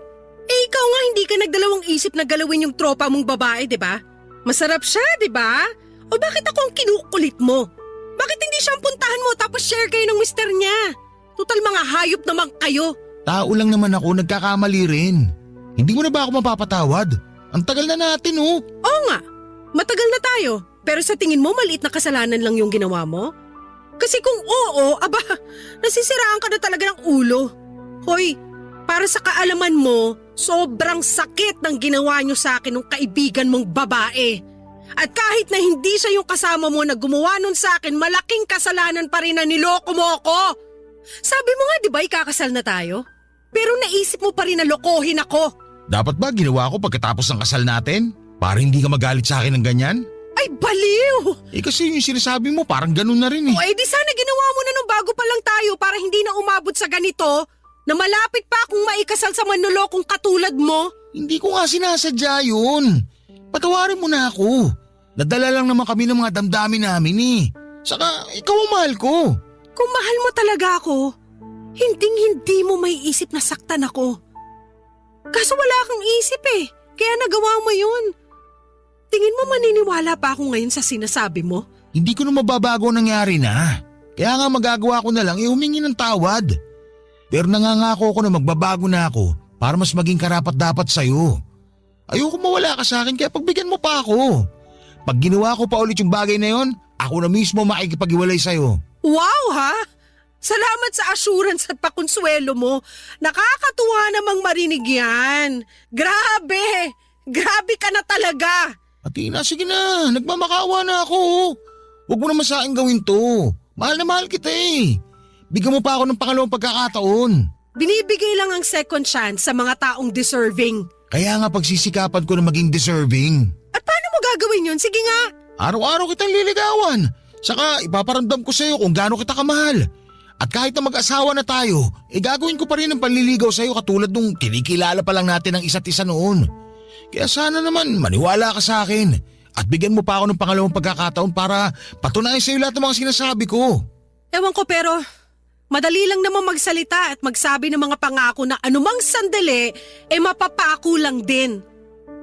Ikaw nga hindi ka nagdalawang isip na galawin yung tropa mong babae, di ba? Masarap siya, di ba? O bakit ako ang kinukulit mo? Bakit hindi siya ang puntahan mo tapos share kayo ng mister niya? Total mga hayop naman kayo. Tao lang naman ako, nagkakamali rin. Hindi mo na ba ako mapapatawad? Ang tagal na natin, oh. Oo nga, matagal na tayo. Pero sa tingin mo maliit na kasalanan lang yung ginawa mo? Kasi kung oo, aba, nasisiraan ka na talaga ng ulo. Hoy, para sa kaalaman mo, sobrang sakit ng ginawa niyo sa akin ng kaibigan mong babae. At kahit na hindi siya yung kasama mo na gumawa nun sa akin, malaking kasalanan pa rin na niloko mo ako. Sabi mo nga, di ba ikakasal na tayo? pero naisip mo pa rin na lokohin ako. Dapat ba ginawa ko pagkatapos ng kasal natin? Para hindi ka magalit sa akin ng ganyan? Ay, baliw! Kasi yung sinasabi mo parang ganun na rin eh. O di sana ginawa mo na nung bago pa lang tayo para hindi na umabot sa ganito na malapit pa akong maikasal sa manlolokong katulad mo. Hindi ko nga sinasadya yun. Patawarin mo na ako. Nadala lang naman kami ng mga damdamin namin eh. Saka ikaw ang mahal ko. Kung mahal mo talaga ako, hinding-hindi mo may isip na saktan ako. Kaso wala kang isip eh, kaya nagawa mo yun. Tingin mo maniniwala pa ako ngayon sa sinasabi mo? Hindi ko na mababago ang nangyari na. Kaya nga magagawa ko na lang humingi ng tawad. Pero nangangako ko na magbabago na ako para mas maging karapat-dapat sa'yo. Ayoko mawala ka sa akin kaya pagbigyan mo pa ako. Pag ginawa ko pa ulit yung bagay na yon, ako na mismo makikipag-iwalay sa'yo. Wow ha! Salamat sa assurance at pakonsuelo mo. Nakakatuwa namang marinig yan. Grabe! Grabe ka na talaga! Athena, sige na. Nagmamakaawa na ako. Huwag mo naman sa akin gawin to. Mahal na mahal kita eh. Bigyan mo pa ako ng pangalawang pagkakataon. Binibigay lang ang second chance sa mga taong deserving. Kaya nga pagsisikapan ko na maging deserving. At paano mo gagawin yun? Sige nga! Araw-araw kitang liligawan. Saka ipaparamdam ko sa'yo kung gaano kita kamahal. At kahit na mag-asawa na tayo, gagawin ko pa rin ang panliligaw sa'yo katulad nung kinikilala pa lang natin ang isa't isa noon. Kaya sana naman maniwala ka sa akin at bigyan mo pa ako ng pangalawang pagkakataon para patunayan sa'yo lahat ng mga sinasabi ko. Ewan ko pero madali lang naman magsalita at magsabi ng mga pangako na anumang sandali mapapako lang din.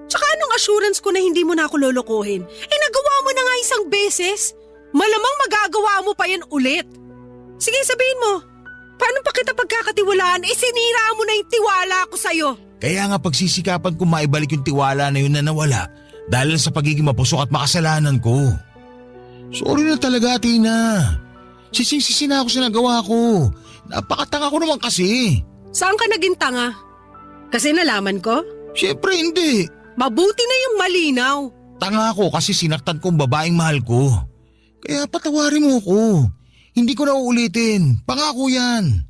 Tsaka anong assurance ko na hindi mo na ako lolokohin? Nagawa mo na nga isang beses. Malamang magagawa mo pa yan ulit. Sige, sabihin mo. Paano pa kita pagkakatiwalaan? Sinira mo na yung tiwala ko sa'yo. Kaya nga pagsisikapan ko maibalik yung tiwala na yun na nawala dahil sa pagiging mapusok at makasalanan ko. Sorry na talaga, Tina. Sising-sisi na ako sa nagawa ko. Napakatanga ko naman kasi. Saan ka naging tanga? Kasi nalaman ko? Siyempre hindi. Mabuti na yung malinaw. Tanga ako kasi sinaktan ko ang babaeng mahal ko. Kaya patawarin mo ko. Hindi ko na uulitin. Pangako yan.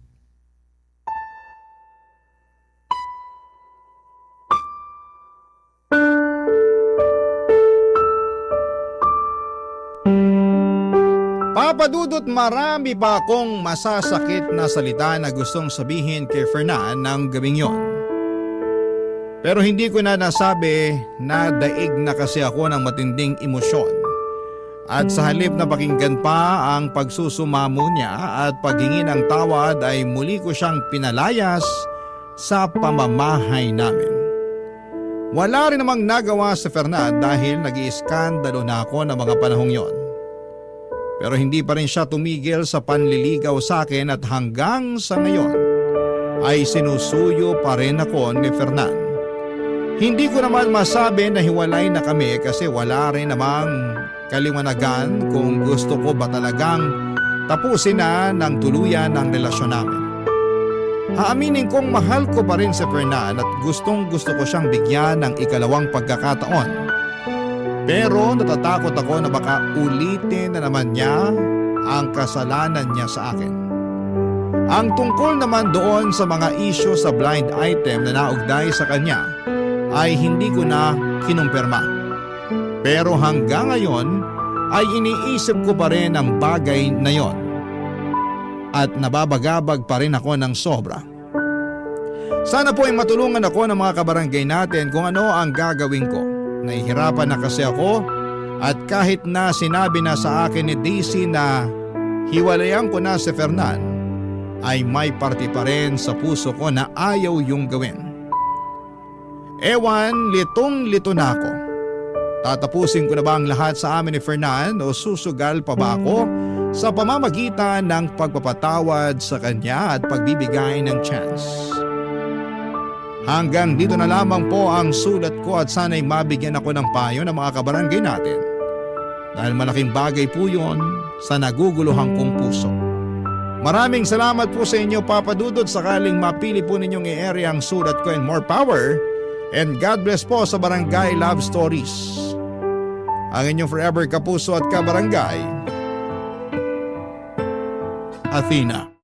Papadudot, marami pa akong masasakit na salita na gustong sabihin kay Fernan ng gabing yon. Pero hindi ko na nasabi na daig na kasi ako ng matinding emosyon. At sa halip na pakinggan pa ang pagsusumamo niya at paghingi ng tawad ay muli ko siyang pinalayas sa pamamahay namin. Wala rin namang nagawa si Fernan dahil nag-iiskandalo na ako ng mga panahong yon. Pero hindi pa rin siya tumigil sa panliligaw sa akin at hanggang sa ngayon ay sinusuyo pa rin ako ni Fernan. Hindi ko naman masabi na hiwalay na kami kasi wala rin namang kaliwanagan kung gusto ko ba talagang tapusin na ng tuluyan ang relasyon namin. Aaminin kong mahal ko pa rin si Fernan at gustong gusto ko siyang bigyan ng ikalawang pagkakataon. Pero natatakot ako na baka ulitin na naman niya ang kasalanan niya sa akin. Ang tungkol naman doon sa mga isyu sa blind item na naugday sa kanya ay hindi ko na kinumpirma. Pero hanggang ngayon ay iniisip ko pa rin ang bagay na yon. At nababagabag pa rin ako ng sobra. Sana po ay matulungan ako ng mga kabarangay natin kung ano ang gagawin ko. Nahihirapan na kasi ako at kahit na sinabi na sa akin ni Daisy na hiwalayan ko na si Fernan, ay may parte pa rin sa puso ko na ayaw yung gawin. Ewan, litong-lito na ako. Tatapusin ko na ba ang lahat sa amin ni Fernan o susugal pa ba ako sa pamamagitan ng pagpapatawad sa kanya at pagbibigay ng chance? Hanggang dito na lamang po ang sulat ko at sana'y mabigyan ako ng payo ng mga kabarangay natin. Dahil malaking bagay po yun sa naguguluhan kong puso. Maraming salamat po sa inyo, Papa Dudut, sakaling mapili po ninyong i-area ang sulat ko and more power. And God bless po sa Barangay Love Stories. Ang inyong forever kapuso at kabarangay, Athena.